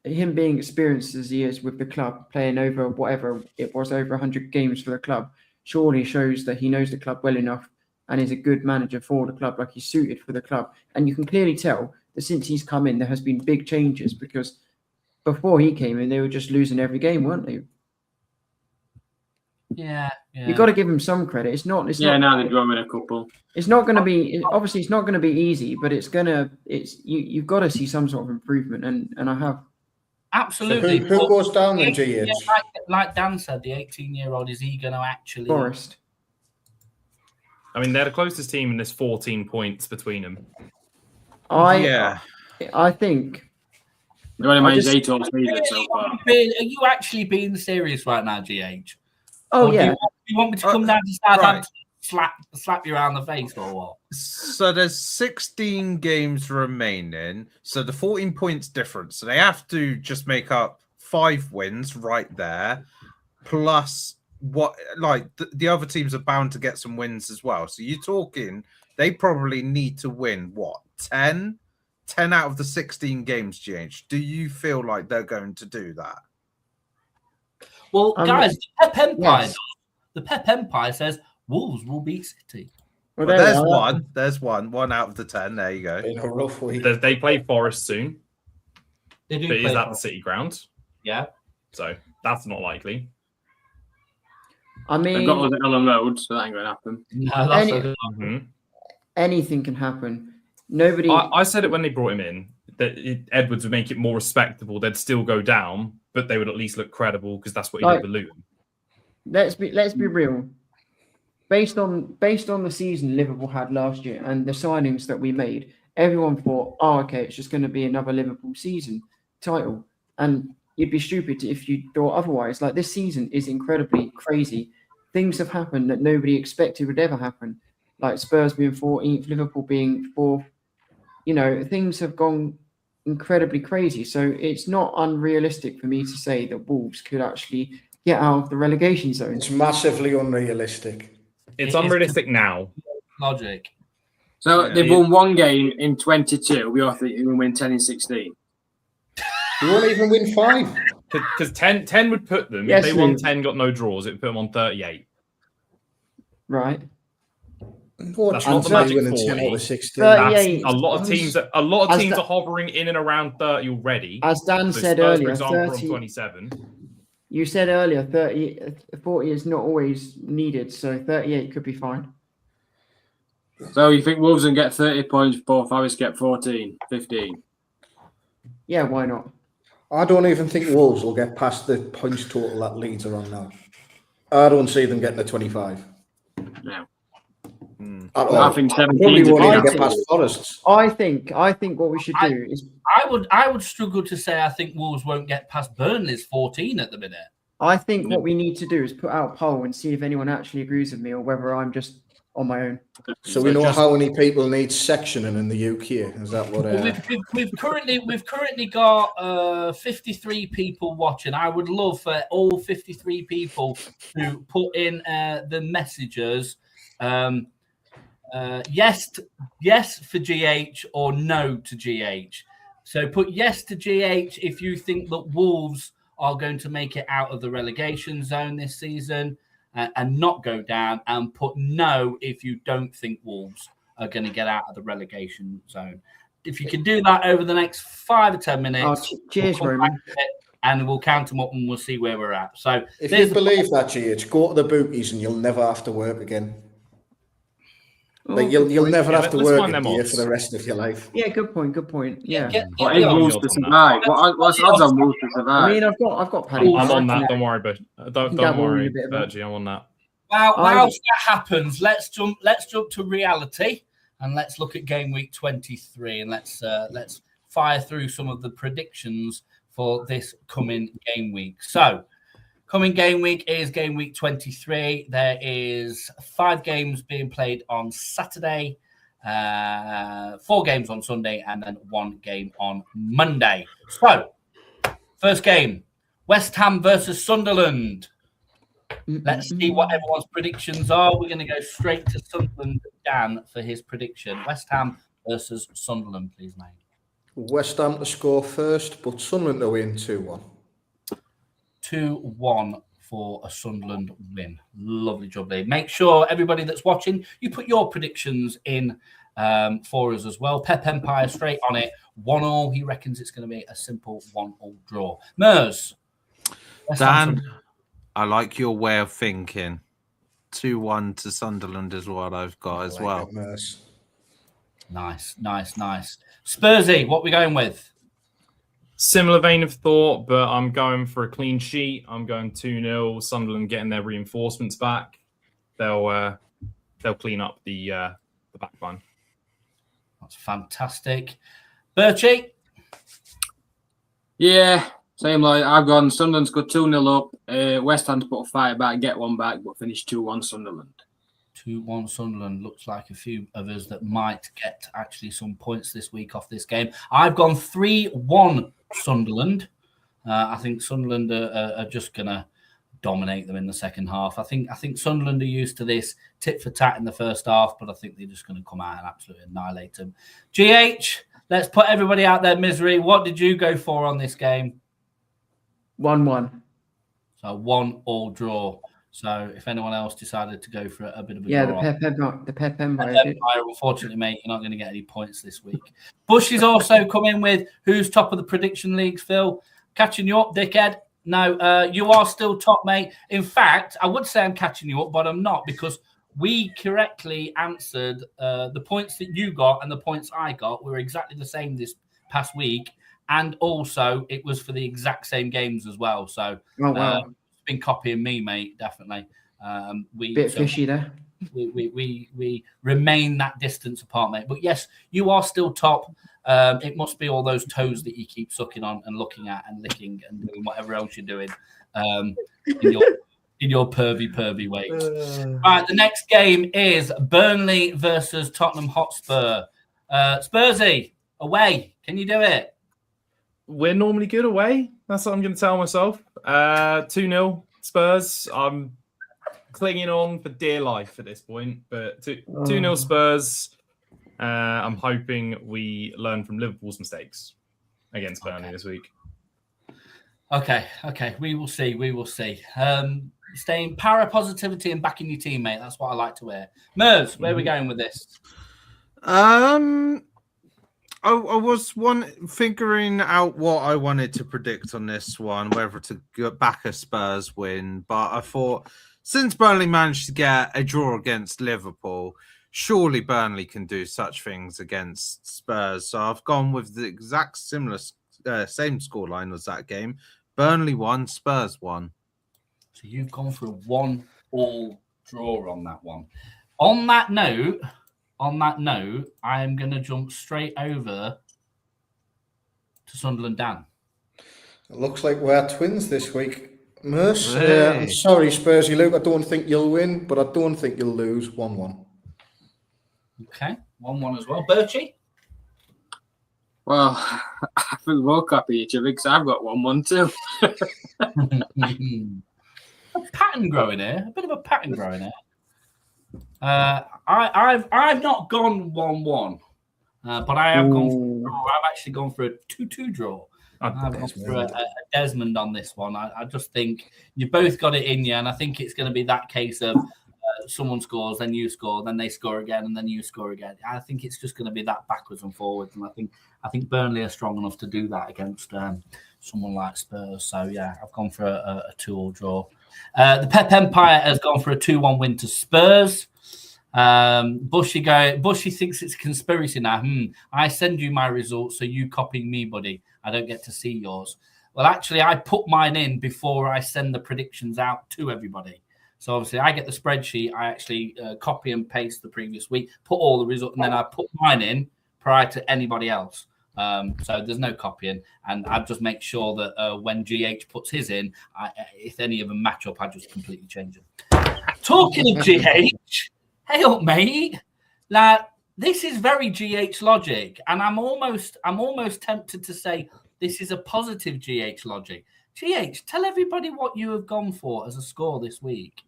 [SPEAKER 6] experienced as he is with the club, playing over whatever it was, over 100 games for the club, surely shows that he knows the club well enough and is a good manager for the club, like he's suited for the club. And you can clearly tell that since he's come in, there has been big changes, because before he came in, they were just losing every game, weren't they?
[SPEAKER 2] Yeah.
[SPEAKER 6] You've got to give him some credit. It's not.
[SPEAKER 7] Now they're drawing a couple.
[SPEAKER 6] It's not going to be. Obviously, it's not going to be easy, but you've got to see some sort of improvement, and I have.
[SPEAKER 2] Absolutely.
[SPEAKER 4] So who goes down then, GH?
[SPEAKER 2] Like Dan said, the 18-year-old, is he going to actually...
[SPEAKER 6] Forest.
[SPEAKER 5] I mean, they're the closest team, and there's 14 points between them.
[SPEAKER 6] I think...
[SPEAKER 7] They're only managed 8 or 3 so far.
[SPEAKER 2] Are you actually being serious right now, GH?
[SPEAKER 6] Oh,
[SPEAKER 2] or
[SPEAKER 6] yeah.
[SPEAKER 2] Do you want me to come down to Southampton, slap you around the face, or what?
[SPEAKER 3] So there's 16 games remaining. So the 14 points difference. So they have to just make up 5 wins right there, plus what, like the other teams are bound to get some wins as well. So you're talking they probably need to win what, 10 out of the 16 games, GH. Do you feel like they're going to do that?
[SPEAKER 2] Well, guys, the Pep Empire,
[SPEAKER 6] yes.
[SPEAKER 2] The Pep Empire says Wolves will beat City.
[SPEAKER 3] Well, there's one. There's one out of the 10. There you go.
[SPEAKER 4] In a rough week.
[SPEAKER 5] They play Forest soon.
[SPEAKER 2] They do.
[SPEAKER 5] But
[SPEAKER 2] play
[SPEAKER 5] is that
[SPEAKER 2] Forest.
[SPEAKER 5] the City ground?
[SPEAKER 2] Yeah.
[SPEAKER 5] So that's not likely.
[SPEAKER 6] I mean,
[SPEAKER 7] they've got all the Ellen Road, so that ain't going to happen.
[SPEAKER 2] No, that's
[SPEAKER 6] anything can happen. Nobody.
[SPEAKER 5] I said it when they brought him in that Edwards would make it more respectable. They'd still go down, but they would at least look credible, because that's what he did with Luton.
[SPEAKER 6] Let's be real. Based on the season Liverpool had last year and the signings that we made, everyone thought, oh, okay, it's just going to be another Liverpool season title. And you'd be stupid if you thought otherwise. Like, this season is incredibly crazy. Things have happened that nobody expected would ever happen. Like Spurs being 14th, Liverpool being 4th. Things have gone incredibly crazy. So it's not unrealistic for me to say that Wolves could actually get out of the relegation zone.
[SPEAKER 4] It's massively unrealistic.
[SPEAKER 5] It's unrealistic now.
[SPEAKER 2] Logic.
[SPEAKER 7] So they've won 1 game in 22. We all think they will win 10 in 16.
[SPEAKER 4] You won't even win 5.
[SPEAKER 5] Because 10 would put them,
[SPEAKER 6] Yes,
[SPEAKER 5] if they won
[SPEAKER 6] Luke.
[SPEAKER 5] 10, got no draws, it would put them on 38.
[SPEAKER 6] Right.
[SPEAKER 4] What
[SPEAKER 5] That's
[SPEAKER 4] chance
[SPEAKER 5] not
[SPEAKER 4] are
[SPEAKER 5] the
[SPEAKER 4] you winning
[SPEAKER 5] magic
[SPEAKER 4] 10 out
[SPEAKER 6] 40.
[SPEAKER 4] of 16?
[SPEAKER 6] 38.
[SPEAKER 5] A lot of teams are hovering in and around 30 already.
[SPEAKER 6] As Dan
[SPEAKER 5] So
[SPEAKER 6] said
[SPEAKER 5] Spurs,
[SPEAKER 6] earlier,
[SPEAKER 5] for example, are on
[SPEAKER 6] 30.
[SPEAKER 5] 27.
[SPEAKER 6] You said earlier 40 is not always needed, so 38 could be fine.
[SPEAKER 7] So you think Wolves can get 30 points before Forest get 14, 15?
[SPEAKER 6] Yeah, why not?
[SPEAKER 4] I don't even think Wolves will get past the points total that Leeds are on now. I don't see them getting to 25.
[SPEAKER 7] No.
[SPEAKER 4] At all.
[SPEAKER 7] I think 17
[SPEAKER 4] Probably
[SPEAKER 7] is a
[SPEAKER 4] won't
[SPEAKER 7] big
[SPEAKER 4] even get
[SPEAKER 7] upgrade.
[SPEAKER 4] past Forests.
[SPEAKER 6] I think what we should do is
[SPEAKER 2] I would struggle to say I think Wolves won't get past Burnley's 14 at the minute.
[SPEAKER 6] I think what we need to do is put out a poll and see if anyone actually agrees with me or whether I'm just on my own.
[SPEAKER 4] So we know how many people need sectioning in the UK. Is that what?
[SPEAKER 2] We've currently got 53 people watching. I would love for all 53 people to put in the messages. Yes for GH or no to GH. So put yes to GH if you think that Wolves are going to make it out of the relegation zone this season and not go down, and put no if you don't think Wolves are going to get out of the relegation zone. If you can do that over the next 5 or 10 minutes,
[SPEAKER 6] cheers, Roman.
[SPEAKER 2] And we'll count them up and we'll see where we're at. So
[SPEAKER 4] if you believe that, GH, go to the bookies and you'll never have to work again. Like you'll never have to work in here for the rest of your life.
[SPEAKER 6] Yeah, good point. Yeah.
[SPEAKER 7] What is Wolves to survive? What's odds on Wolves to survive?
[SPEAKER 6] I mean, I've got Paddy.
[SPEAKER 5] I'm on that. Don't worry, but don't worry, Virgie. I'm on that.
[SPEAKER 2] Whilst that happens, let's jump to reality and let's look at game week 23 and let's fire through some of the predictions for this coming game week. So, coming game week is game week 23. There is 5 games being played on Saturday, 4 games on Sunday, and then 1 game on Monday. So, first game, West Ham versus Sunderland. Let's see what everyone's predictions are. We're going to go straight to Sunderland. Dan for his prediction. West Ham versus Sunderland, please, mate.
[SPEAKER 4] West Ham to score first, but Sunderland to win 2-1.
[SPEAKER 2] 2-1 for a Sunderland win. Lovely job there. Make sure, everybody that's watching, you put your predictions in for us as well. Pep Empire straight on it. 1-1. He reckons it's going to be a simple 1-1 draw. Mers.
[SPEAKER 3] Dan, I like your way of thinking. 2-1 to Sunderland is what I've got as well.
[SPEAKER 2] Nice. Spursy, what are we going with?
[SPEAKER 5] Similar vein of thought, but I'm going for a clean sheet. I'm going 2-0. Sunderland getting their reinforcements back. They'll clean up the back line.
[SPEAKER 2] That's fantastic. Birchie?
[SPEAKER 7] Yeah, same like I've gone. Sunderland's got 2-0 up. West Ham to put a fight back, get one back, but finish 2-1 Sunderland.
[SPEAKER 2] 2-1 Sunderland. Looks like a few of us that might get actually some points this week off this game. I've gone 3-1 Sunderland. I think Sunderland are just going to dominate them in the second half. I think Sunderland are used to this tit for tat in the first half, but I think they're just going to come out and absolutely annihilate them. GH, let's put everybody out there misery. What did you go for on this game?
[SPEAKER 6] 1-1.
[SPEAKER 2] So 1-1 draw. So if anyone else decided to go for a bit of a
[SPEAKER 6] draw, the Pep Empire.
[SPEAKER 2] Unfortunately, mate, you're not going to get any points this week. Bush is also coming with who's top of the prediction leagues, Phil. Catching you up, dickhead. No, you are still top, mate. In fact, I would say I'm catching you up, but I'm not, because we correctly answered the points that you got and the points I got were exactly the same this past week. And also, it was for the exact same games as well. So, been copying me, mate, definitely.
[SPEAKER 6] Bit fishy there.
[SPEAKER 2] We remain that distance apart, mate. But yes, you are still top. It must be all those toes that you keep sucking on and looking at and licking and doing whatever else you're doing in your pervy ways. Right, the next game is Burnley versus Tottenham Hotspur. Spursy, away. Can you do it?
[SPEAKER 5] We're normally good away. That's what I'm going to tell myself. 2-0 Spurs. I'm clinging on for dear life at this point, but 2-0 Spurs. I'm hoping we learn from Liverpool's mistakes against Burnley this week.
[SPEAKER 2] Okay. We will see. Staying para positivity and backing your teammate. That's what I like to wear. Mers, where are we going with this?
[SPEAKER 3] I was figuring out what I wanted to predict on this one, whether to go back a Spurs win. But I thought, since Burnley managed to get a draw against Liverpool, surely Burnley can do such things against Spurs. So I've gone with the exact same scoreline as that game. Burnley 1, Spurs 1.
[SPEAKER 2] So you've gone for a 1-1 draw on that one. On that note, I am going to jump straight over to Sunderland Dan.
[SPEAKER 4] It looks like we're twins this week. Merce, I'm sorry, Spursy Luke. I don't think you'll win, but I don't think you'll lose. 1-1.
[SPEAKER 2] Okay, 1-1 as well. Birchie?
[SPEAKER 7] Well, I think we'll copy each other because I've got 1-1 too.
[SPEAKER 2] A pattern growing here. A bit of a pattern growing here. I've not gone 1-1, but I have gone for a draw. I've actually gone for a 2-2 draw. I've gone for a Desmond on this one. I just think you both got it in you, and I think it's going to be that case of someone scores, then you score, then they score again, and then you score again. I think it's just going to be that backwards and forwards, and I think Burnley are strong enough to do that against someone like Spurs. So yeah, I've gone for a 2-2 draw. The Pep Empire has gone for a 2-1 win to Spurs. Bushy thinks it's a conspiracy now. I send you my results, so you copying me, buddy. I don't get to see yours. Well, actually, I put mine in before I send the predictions out to everybody. So obviously, I get the spreadsheet. I actually copy and paste the previous week, put all the results, and then I put mine in prior to anybody else. So there's no copying, and I just make sure that when GH puts his in, if any of them match up, I just completely change them. Talking of GH, hey up, mate. Now this is very GH logic, and I'm almost tempted to say this is a positive GH logic. GH, tell everybody what you have gone for as a score this week.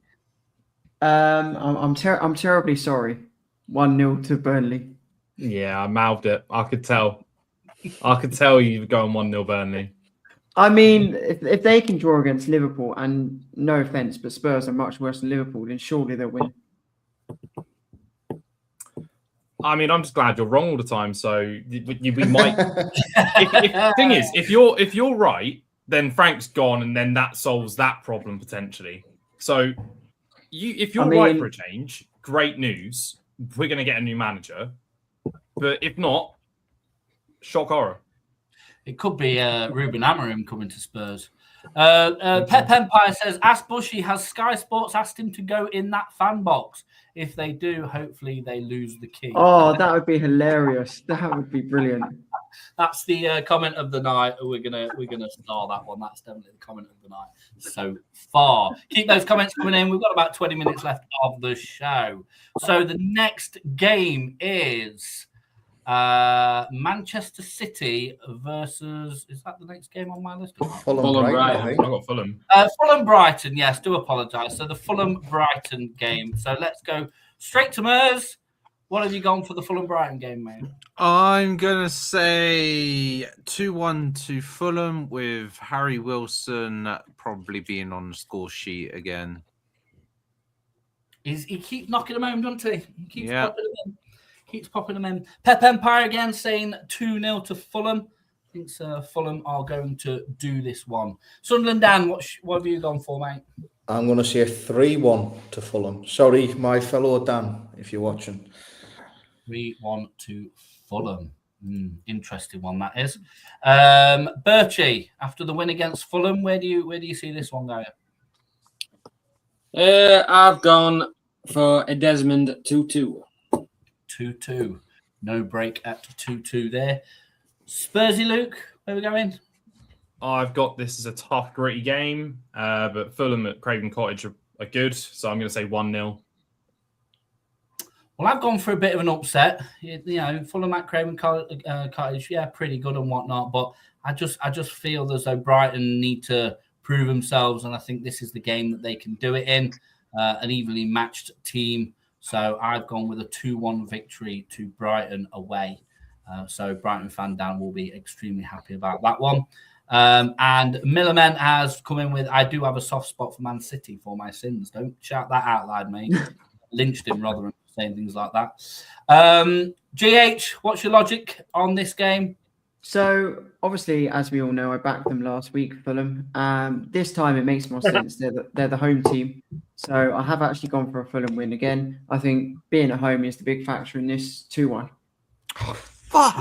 [SPEAKER 6] I'm terribly sorry. 1-0 to Burnley.
[SPEAKER 5] Yeah, I mouthed it. I could tell you were going 1-0 Burnley.
[SPEAKER 6] I mean, if they can draw against Liverpool, and no offense, but Spurs are much worse than Liverpool, then surely they'll win.
[SPEAKER 5] I mean, I'm just glad you're wrong all the time. So we might. Thing is, if you're right, then Frank's gone, and then that solves that problem potentially. So if you're right for a change, great news. We're going to get a new manager. But if not, shock horror.
[SPEAKER 2] It could be Ruben Amorim coming to Spurs. Pep Empire says, ask Bushy, has Sky Sports asked him to go in that fan box? If they do, hopefully they lose the key.
[SPEAKER 6] Oh, that would be hilarious. That would be brilliant.
[SPEAKER 2] That's the comment of the night. We're gonna star that one. That's definitely the comment of the night so far. Keep those comments coming in. We've got about 20 minutes left of the show. So the next game is Manchester City versus. Is that the next game on my list?
[SPEAKER 4] Fulham Brighton. I think.
[SPEAKER 5] I got Fulham.
[SPEAKER 2] Fulham Brighton. Yes, do apologise. So the Fulham Brighton game. So let's go straight to Mers. What have you gone for the Fulham Brighton game, mate?
[SPEAKER 3] I'm gonna say 2-1 to Fulham, with Harry Wilson probably being on the score sheet again.
[SPEAKER 2] He keeps knocking them home, doesn't he? Keeps popping them in. Pep Empire again saying 2-0 to Fulham. I think Fulham are going to do this one. Sunderland, Dan, what have you gone for, mate?
[SPEAKER 4] I'm going to say 3-1 to Fulham. Sorry, my fellow Dan, if you're watching.
[SPEAKER 2] 3-1 to Fulham. Interesting one, that is. Birchie, after the win against Fulham, where do you see this one going?
[SPEAKER 7] I've gone for a Desmond 2-2.
[SPEAKER 2] 2-2. No break at 2-2 there. Spursy Luke, where are we going?
[SPEAKER 5] I've got this as a tough, gritty game, but Fulham at Craven Cottage are good, so I'm going to say 1-0.
[SPEAKER 2] Well, I've gone for a bit of an upset. You know, Fulham at Craven Cottage, yeah, pretty good and whatnot, but I just feel as though Brighton need to prove themselves, and I think this is the game that they can do it in. An evenly matched team. So I've gone with a 2-1 victory to Brighton away. So Brighton fan Dan will be extremely happy about that one. And Millerman has come in with, I do have a soft spot for Man City for my sins. Don't shout that out loud, mate. Lynched him rather than saying things like that. GH, what's your logic on this game?
[SPEAKER 6] So, obviously, as we all know, I backed them last week, Fulham. This time it makes more sense. They're the home team. So, I have actually gone for a Fulham win again. I think being at home is the big factor in this 2-1.
[SPEAKER 3] Oh, fuck!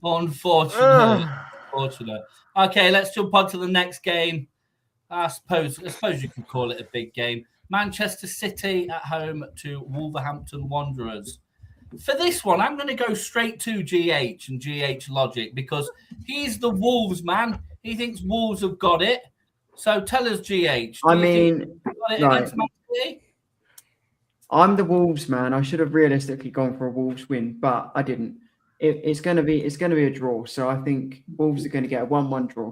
[SPEAKER 2] Unfortunate. Okay, let's jump on to the next game. I suppose you could call it a big game. Manchester City at home to Wolverhampton Wanderers. For this one, I'm going to go straight to GH and GH logic because he's the Wolves man. He thinks Wolves have got it. So tell us, GH.
[SPEAKER 6] I mean,
[SPEAKER 2] got it
[SPEAKER 6] right.
[SPEAKER 2] against Manchester
[SPEAKER 6] I'm the Wolves man. I should have realistically gone for a Wolves win, but I didn't. It's going to be a draw. So I think Wolves are going to get a 1-1 draw.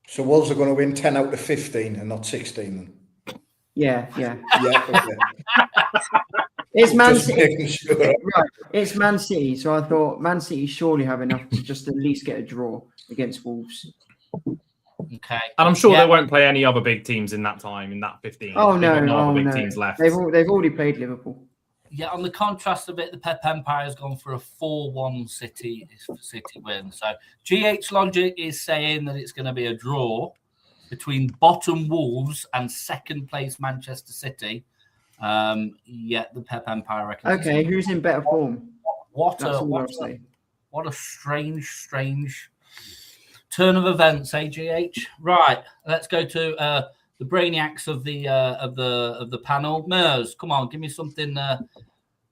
[SPEAKER 4] So Wolves are going to win 10 out of 15 and not 16 then?
[SPEAKER 6] Yeah.
[SPEAKER 4] Yeah, okay.
[SPEAKER 6] It's Man
[SPEAKER 4] Just
[SPEAKER 6] City.
[SPEAKER 4] making sure.
[SPEAKER 6] Right. It's Man City. So I thought Man City surely have enough to just at least get a draw against Wolves.
[SPEAKER 2] Okay.
[SPEAKER 5] And I'm sure they won't play any other big teams in that time, in that 15.
[SPEAKER 6] Oh,
[SPEAKER 5] They've
[SPEAKER 6] no.
[SPEAKER 5] got no
[SPEAKER 6] Oh,
[SPEAKER 5] other big
[SPEAKER 6] no.
[SPEAKER 5] teams left.
[SPEAKER 6] They've already played Liverpool.
[SPEAKER 2] Yeah, on the contrast of it, the Pep Empire has gone for a 4-1 City win. So GH Logic is saying that it's going to be a draw between bottom Wolves and second place Manchester City. Yet the Pep Empire reckons.
[SPEAKER 6] Okay, who's in better form?
[SPEAKER 2] What a strange turn of events, GH. Right, let's go to the brainiacs of the panel. Mers, come on, give me something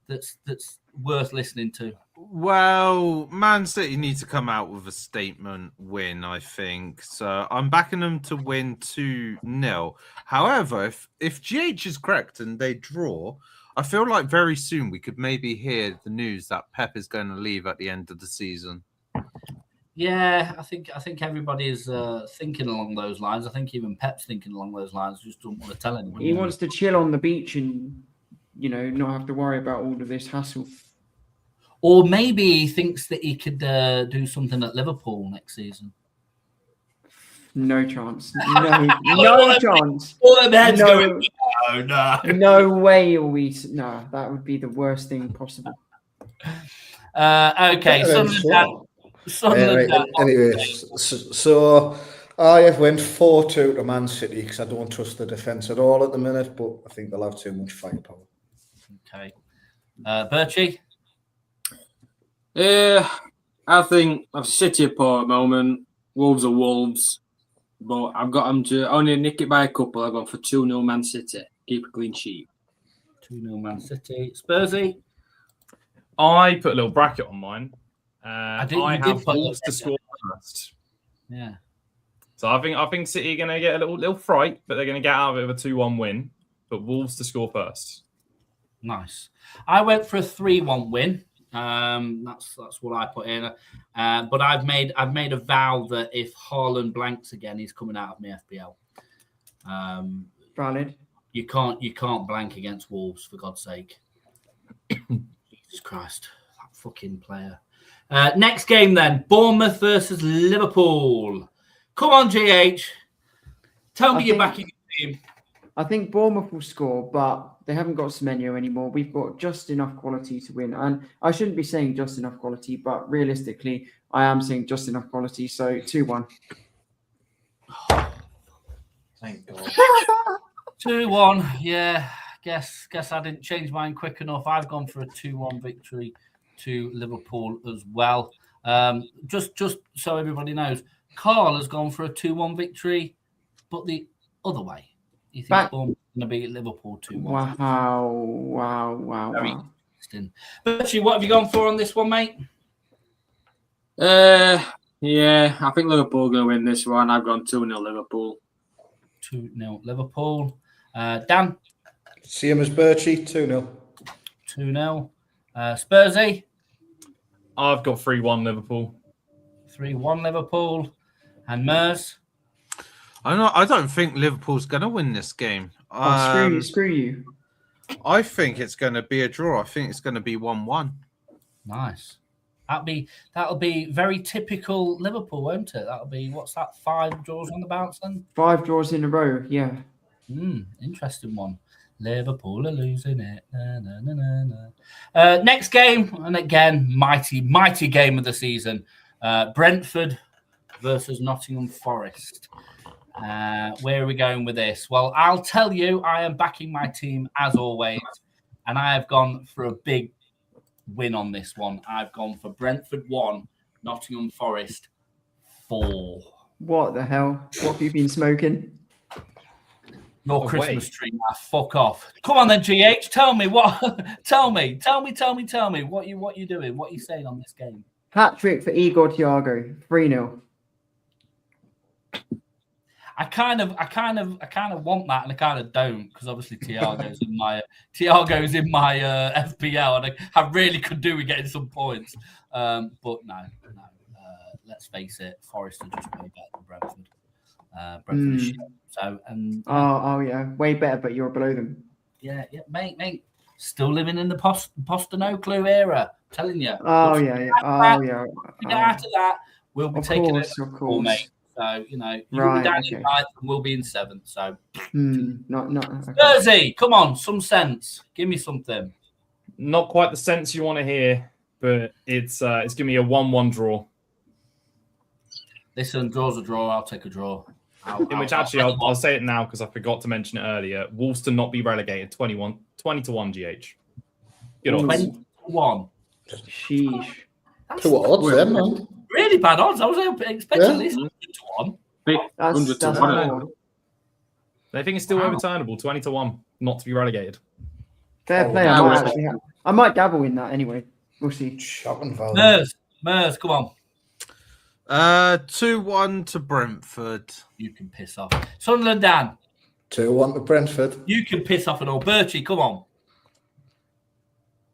[SPEAKER 2] that's worth listening to.
[SPEAKER 3] Well, Man City need to come out with a statement win, I think. So I'm backing them to win 2-0. However, if GH is correct and they draw, I feel like very soon we could maybe hear the news that Pep is going to leave at the end of the season.
[SPEAKER 2] Yeah, I think everybody is thinking along those lines. I think even Pep's thinking along those lines. Just don't want to tell anyone.
[SPEAKER 6] He wants to chill on the beach and, not have to worry about all of this hassle.
[SPEAKER 2] Or maybe he thinks that he could do something at Liverpool next season.
[SPEAKER 6] No chance. No chance.
[SPEAKER 2] All them heads going, no.
[SPEAKER 6] No way are we. No, that would be the worst thing possible.
[SPEAKER 2] Okay, Sunderland.
[SPEAKER 4] Anyway, so I went 4-2 to Man City because I don't trust the defence at all at the minute, but I think they'll have too much firepower.
[SPEAKER 2] Okay. Birchie?
[SPEAKER 7] I think of City are poor at the moment. Wolves are Wolves. But I've got them to only nick it by a couple. I've gone for 2-0 Man City. Keep a clean sheet.
[SPEAKER 2] 2-0 Man City. Spursy?
[SPEAKER 5] I put a little bracket on mine. I have
[SPEAKER 2] put
[SPEAKER 5] Wolves to score first.
[SPEAKER 2] Yeah.
[SPEAKER 5] So I think City are going to get a little fright, but they're going to get out of it with a 2-1 win. But Wolves to score first.
[SPEAKER 2] Nice. I went for a 3-1 win. That's what I put in. But I've made a vow that if Haaland blanks again, he's coming out of my FPL.
[SPEAKER 6] Valid.
[SPEAKER 2] You can't blank against Wolves, for God's sake. Jesus Christ, that fucking player. Next game then, Bournemouth versus Liverpool. Come on, GH. Tell me you're backing your team.
[SPEAKER 6] I think Bournemouth will score, but they haven't got Semenyo anymore. We've got just enough quality to win. And I shouldn't be saying just enough quality, but realistically, I am saying just enough quality. So 2-1.
[SPEAKER 4] Thank God.
[SPEAKER 2] 2-1. Yeah. Guess I didn't change mine quick enough. I've gone for a 2-1 victory to Liverpool as well. Just so everybody knows, Carl has gone for a 2-1 victory, but the other way. He thinks Bournemouth is going to beat Liverpool 2-1.
[SPEAKER 6] Wow.
[SPEAKER 2] Very interesting. But actually, what have you gone for on this one, mate?
[SPEAKER 7] Yeah, I think Liverpool are going to win this one. I've gone 2-0 Liverpool.
[SPEAKER 2] 2-0 Liverpool. Dan?
[SPEAKER 4] Same as Birchie, 2-0.
[SPEAKER 2] 2-0. Spursy?
[SPEAKER 5] I've got 3-1 Liverpool.
[SPEAKER 2] 3-1 Liverpool. And Mers?
[SPEAKER 3] I don't think Liverpool's going to win this game.
[SPEAKER 6] Screw you.
[SPEAKER 3] I think it's going to be a draw. I think it's going to be 1-1.
[SPEAKER 2] Nice. That'll be very typical Liverpool, won't it? That'll be, what's that, 5 draws on the bounce then?
[SPEAKER 6] 5 draws in a row, yeah.
[SPEAKER 2] Interesting one. Liverpool are losing it. Next game, and again, mighty game of the season. Brentford versus Nottingham Forest. Where are we going with this? Well, I'll tell you, I am backing my team as always, and I have gone for a big win on this one. I've gone for Brentford 1, Nottingham Forest 4.
[SPEAKER 6] What the hell? What have you been smoking?
[SPEAKER 2] Your Christmas tree, fuck off. Come on then, GH. Tell me what. Tell me. What you doing? What are you saying on this game? I kind of want that, and I kind of don't, because obviously Thiago's in my FPL, and I really could do with getting some points. But no. Let's face it, Forest are just way better than Brentford. Brentford is shit. So and
[SPEAKER 6] oh yeah, way better, but you're below them.
[SPEAKER 2] Yeah, mate. Still living in the Post-Noglu era. I'm telling you.
[SPEAKER 6] Oh yeah.
[SPEAKER 2] Get out of that. We'll be taking it,
[SPEAKER 6] of course.
[SPEAKER 2] mate. So you'll be
[SPEAKER 6] Right,
[SPEAKER 2] down
[SPEAKER 6] okay.
[SPEAKER 2] in ninth, and we'll be in seventh. So
[SPEAKER 6] Not. Okay.
[SPEAKER 2] Jersey, come on, some sense. Give me something.
[SPEAKER 5] Not quite the sense you want to hear, but it's giving me a 1-1 draw.
[SPEAKER 2] Listen, draw's a draw. I'll take a draw.
[SPEAKER 5] I'll say it now because I forgot to mention it earlier. Wolves to not be relegated, 20-1 GH. Good odds.
[SPEAKER 2] 21.
[SPEAKER 6] Sheesh.
[SPEAKER 4] To what odds then, man?
[SPEAKER 2] Really bad odds. I was expecting at least 100 to 1.
[SPEAKER 6] That's
[SPEAKER 7] 100 to 1.
[SPEAKER 6] hard.
[SPEAKER 5] They think it's still overturnable, 20-1, not to be relegated.
[SPEAKER 6] Fair play. I might dabble in that anyway. We'll see.
[SPEAKER 4] Shocking value.
[SPEAKER 2] Mers, come on.
[SPEAKER 3] 2-1 to Brentford.
[SPEAKER 2] You can piss off. Sunderland, Dan.
[SPEAKER 4] 2-1 to Brentford.
[SPEAKER 2] You can piss off and all. Birchie, come on.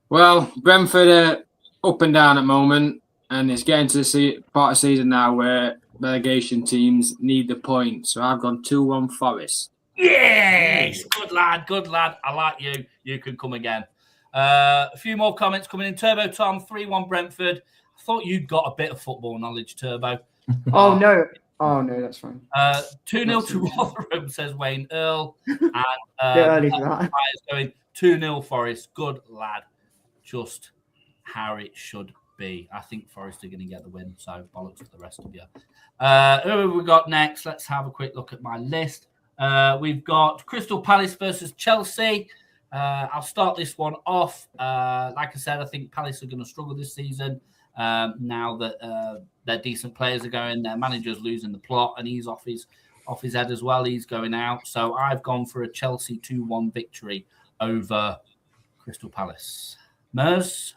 [SPEAKER 7] Well, Brentford are up and down at the moment, and it's getting to the part of the season now where relegation teams need the points. So I've gone 2-1 Forest.
[SPEAKER 2] Yes! Good lad. I like you. You can come again. A few more comments coming in. Turbo Tom, 3-1 Brentford. I thought you'd got a bit of football knowledge, Turbo.
[SPEAKER 6] Oh no, that's fine.
[SPEAKER 2] 2-0 to Rotherham, says Wayne Earl. And
[SPEAKER 6] Bit early for that.
[SPEAKER 2] is going 2-0 Forest. Good lad. Just how it should be. I think Forest are going to get the win, so bollocks to the rest of you. Who have we got next? Let's have a quick look at my list. We've got Crystal Palace versus Chelsea. I'll start this one off. Like I said, I think Palace are going to struggle this season. Now that their decent players are going, their manager's losing the plot, and he's off his head as well. He's going out. So I've gone for a Chelsea 2-1 victory over Crystal Palace. Mers?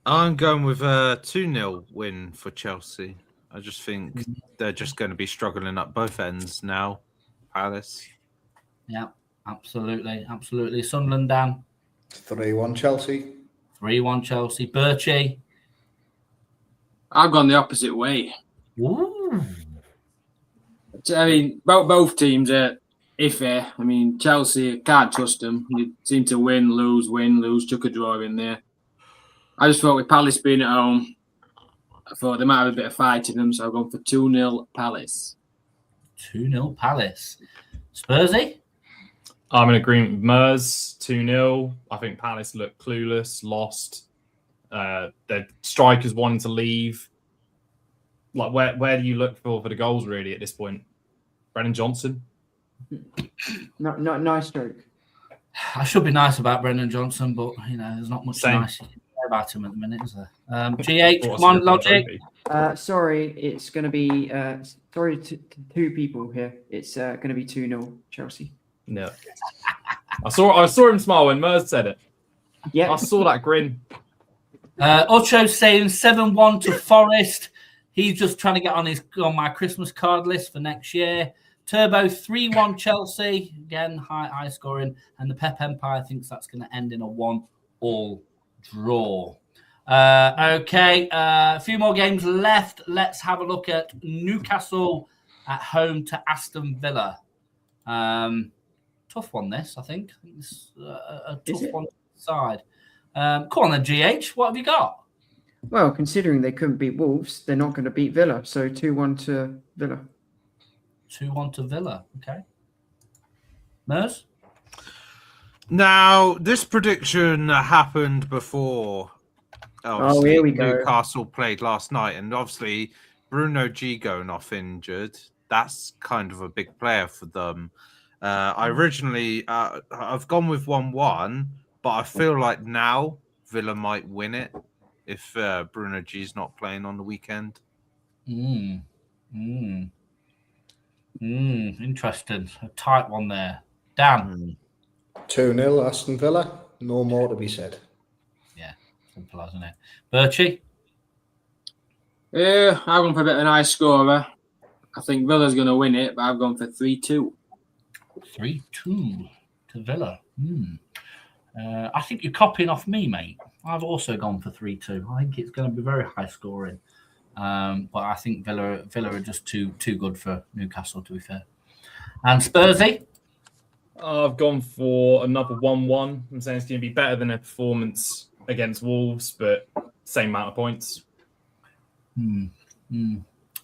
[SPEAKER 3] I'm going with a 2-0 win for Chelsea. I just think they're just going to be struggling up both ends now, Palace.
[SPEAKER 2] Yeah, absolutely. Sunderland, Dan?
[SPEAKER 4] 3-1 Chelsea.
[SPEAKER 2] 3-1 Chelsea. Birchie?
[SPEAKER 7] I've gone the opposite way.
[SPEAKER 2] Ooh.
[SPEAKER 7] I mean, both teams are iffy. I mean, Chelsea, can't trust them. They seem to win, lose, chuck a draw in there. I just thought with Palace being at home, I thought they might have a bit of fight in them, so I've gone for 2-0 Palace.
[SPEAKER 2] 2-0 Palace. Spursy?
[SPEAKER 5] I'm in agreement with Mers, 2-0. I think Palace look clueless, lost. Their strikers wanting to leave. Like, where do you look for the goals, really, at this point? Brennan Johnson?
[SPEAKER 6] Not nice joke.
[SPEAKER 2] I should be nice about Brendan Johnson, but, there's not much nice you can say about him at the minute, is there? GH, come on, Logic.
[SPEAKER 6] Sorry, it's going to be... sorry to two people here. It's going to be 2-0 Chelsea.
[SPEAKER 5] No. I saw him smile when Mers said it.
[SPEAKER 6] Yeah.
[SPEAKER 5] I saw that grin.
[SPEAKER 2] Ocho's saying 7-1 to Forest. He's just trying to get on my Christmas card list for next year. Turbo 3-1 Chelsea. Again, high scoring. And the Pep Empire thinks that's going to end in a 1-all draw. Okay, a few more games left. Let's have a look at Newcastle at home to Aston Villa. Tough one, this, I think. This is a tough one to decide. Come on then, GH. What have you got?
[SPEAKER 6] Well, considering they couldn't beat Wolves, they're not going to beat Villa. So 2-1 to Villa.
[SPEAKER 2] 2-1 to Villa. Okay. Mers?
[SPEAKER 3] Now, this prediction happened before. Obviously,
[SPEAKER 6] here we go.
[SPEAKER 3] Newcastle played last night, and obviously Bruno G going off injured. That's kind of a big player for them. I've gone with 1-1, but I feel like now Villa might win it if Bruno G's not playing on the weekend.
[SPEAKER 2] Interesting. A tight one there. Dan?
[SPEAKER 4] 2-0 Aston Villa. No more to be said.
[SPEAKER 2] Yeah, simple, isn't it? Birchie?
[SPEAKER 7] Yeah, I'm going for a bit of a nice scorer. I think Villa's going to win it, but I've gone for 3-2.
[SPEAKER 2] 3-2 to Villa. I think you're copying off me, mate. I've also gone for 3-2. I think it's going to be very high scoring. But I think Villa are just too good for Newcastle, to be fair. And Spursy?
[SPEAKER 5] I've gone for another 1-1. I'm saying it's going to be better than a performance against Wolves, but same amount of points.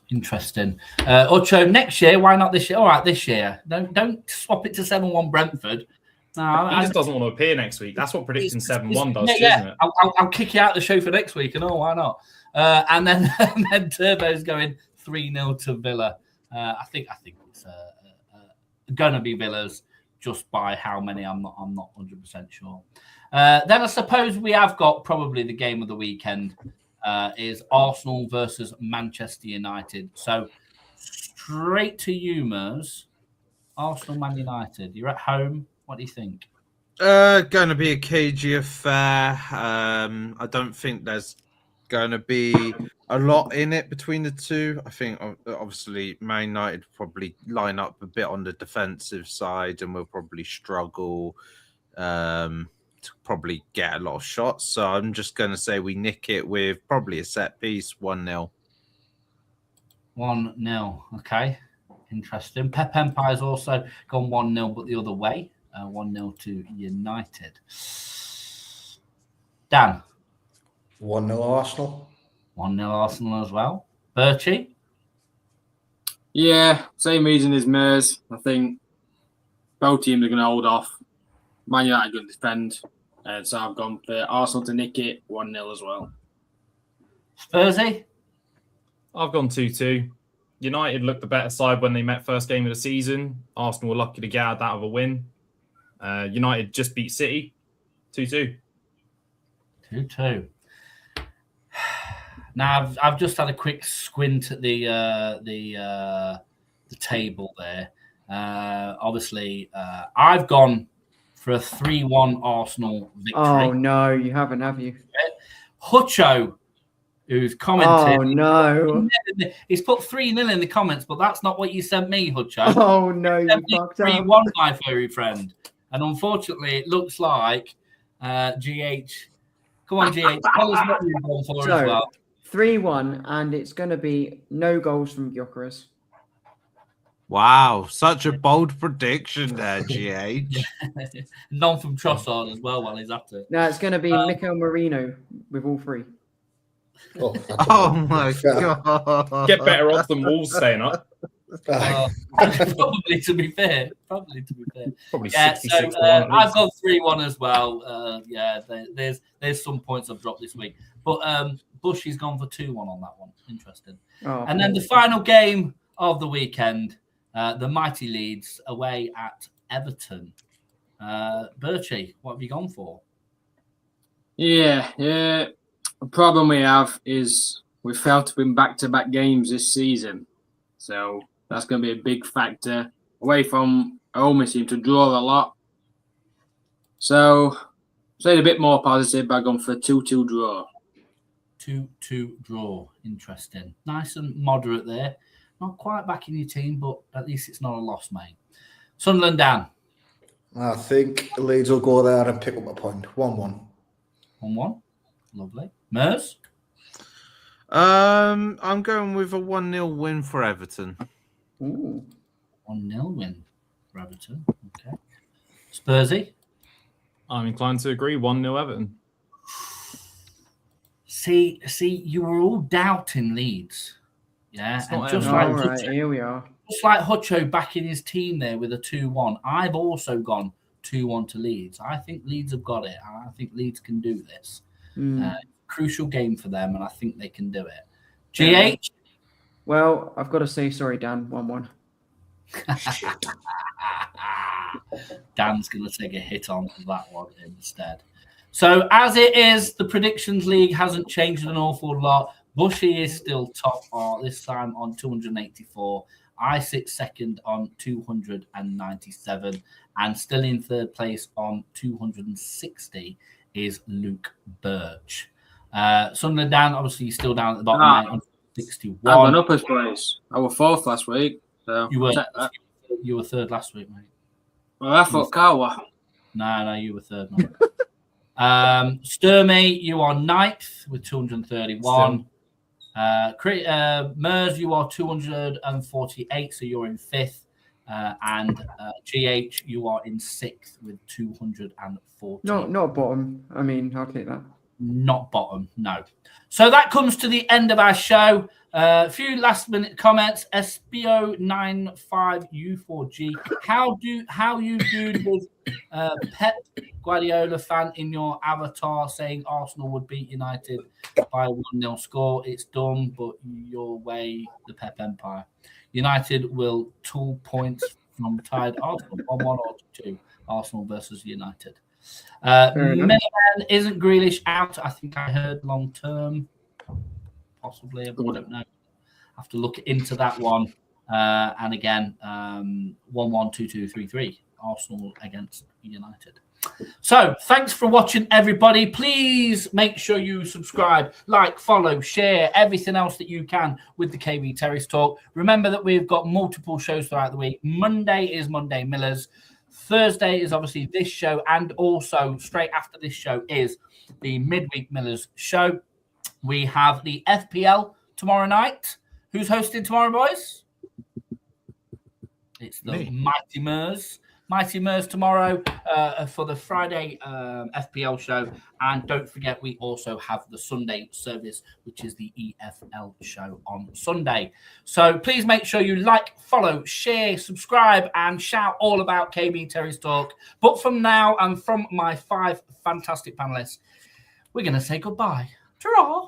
[SPEAKER 2] Interesting. Ocho, next year, why not this year? All right, this year. Don't swap it to 7-1 Brentford. No,
[SPEAKER 5] He just doesn't want to appear next week. That's what predicting 7-1 does, isn't it?
[SPEAKER 2] I'll kick you out of the show for next week, and why not? And then Turbo's going 3-0 to Villa. I think it's going to be Villa's, just by how many. I'm not 100% sure. Then I suppose we have got probably the game of the weekend. Is Arsenal versus Manchester United. So straight to you, Mers. Arsenal, Man United. You're at home. What do you think?
[SPEAKER 3] Going to be a cagey affair. I don't think there's going to be a lot in it between the two. I think obviously Man United probably line up a bit on the defensive side and will probably struggle to probably get a lot of shots. So I'm just going to say we nick it with probably a set piece, 1-0.
[SPEAKER 2] 1-0. Okay. Interesting. Pep Empire's also gone 1-0, but the other way. 1-0 to United. Dan?
[SPEAKER 4] 1-0 Arsenal.
[SPEAKER 2] 1-0 Arsenal as well. Birchie?
[SPEAKER 7] Yeah, same reason as Mers. I think both teams are going to hold off. Man United are going to defend. So I've gone for Arsenal to nick it 1-0 as well.
[SPEAKER 2] Spursy?
[SPEAKER 5] I've gone 2-2. United looked the better side when they met first game of the season. Arsenal were lucky to get out of a win. United just beat City. 2-2.
[SPEAKER 2] 2-2. Now I've just had a quick squint at the table there. Obviously, I've gone for a 3-1 Arsenal victory.
[SPEAKER 6] Oh no, you haven't, have you?
[SPEAKER 2] Hutcho, who's commented.
[SPEAKER 6] Oh no,
[SPEAKER 2] he's put 3-0 in the comments, but that's not what you sent me, Hutcho.
[SPEAKER 6] oh no, you fucked up.
[SPEAKER 2] 3-1, my furry friend. And unfortunately, it looks like GH. Come on, GH. Tell us what you've gone for as well.
[SPEAKER 6] 3-1, and it's going to be no goals from Gyökeres.
[SPEAKER 3] Wow, such a bold prediction there, GH.
[SPEAKER 2] None from Trossard as well while he's at it.
[SPEAKER 6] No, it's going to be Mikel Merino with all three.
[SPEAKER 3] Oh my God.
[SPEAKER 5] Get better odds than Wolves staying up.
[SPEAKER 2] Probably to be fair. Probably
[SPEAKER 5] 66
[SPEAKER 2] so, I've got 3-1 as well. There's some points I've dropped this week. But Bushy's gone for 2-1 on that one. Interesting. And then the final game of the weekend, the mighty Leeds away at Everton. Birchie, what have you gone for?
[SPEAKER 7] Yeah. The problem we have is we failed to win back-to-back games this season. So that's going to be a big factor. Away from home, we seem to draw a lot. So, stayed a bit more positive by going for a 2-2 draw.
[SPEAKER 2] 2-2 draw. Interesting. Nice and moderate there. Not quite back in your team, but at least it's not a loss, mate. Sunderland down.
[SPEAKER 4] I think Leeds will go there and pick up a point. 1-1.
[SPEAKER 2] 1-1. Lovely. Mers?
[SPEAKER 3] I'm going with a 1-0 win for Everton.
[SPEAKER 2] Ooh. 1-0 win for Everton. Okay. Spursy?
[SPEAKER 5] I'm inclined to agree. 1-0 Everton.
[SPEAKER 2] See, you were all doubting Leeds. Yeah. And just like Hutcho,
[SPEAKER 6] here we are.
[SPEAKER 2] Just like Hutcho backing his team there with a 2-1. I've also gone 2-1 to Leeds. I think Leeds have got it. I think Leeds can do this. Crucial game for them, and I think they can do it. GH?
[SPEAKER 6] Well, I've got to say sorry, Dan. 1-1.
[SPEAKER 2] Dan's going to take a hit on that one instead. So as it is, the predictions league hasn't changed an awful lot. Bushy is still top this time on 284. I sit second on 297, and still in third place on 260 is Luke Birch. Sunderland down, obviously you're still down at the bottom. 61.
[SPEAKER 7] I went up as place. I was 4th last week. So
[SPEAKER 2] You were
[SPEAKER 7] take that.
[SPEAKER 2] you were 3rd last week, mate.
[SPEAKER 7] Well, I thought Kawa.
[SPEAKER 2] No, you were 3rd, mate. Sturmy, you are 9th with 231. Mers, you are 248, so you're in 5th. And GH, you are in 6th with 240.
[SPEAKER 6] Not bottom. I mean, I'll take that.
[SPEAKER 2] Not bottom, no. So that comes to the end of our show. A few last minute comments. SBO95U4G. How you doing with Pep Guardiola fan in your avatar saying Arsenal would beat United by a 1-0 score? It's dumb, but your way, the Pep Empire. United will 2 points from tied Arsenal, 1-1 or 2. Arsenal versus United. Milliman, isn't Grealish out? I think I heard long term, possibly. I don't know. Have to look into that one. And again, 1-1, 2-2, 3-3. Arsenal against United. So thanks for watching, everybody. Please make sure you subscribe, like, follow, share, everything else that you can with the KB Terrace Talk. Remember that we've got multiple shows throughout the week. Monday is Monday Millers. Thursday is obviously this show, and also straight after this show is the Midweek Millers show. We have the FPL tomorrow night. Who's hosting tomorrow, boys? It's the Mighty Mers. Mighty Mers tomorrow for the Friday FPL show. And don't forget, we also have the Sunday service, which is the EFL show on Sunday. So please make sure you like, follow, share, subscribe, and shout all about KB Terry's Talk. But from now and from my 5 fantastic panelists, we're going to say goodbye. Ta-ra!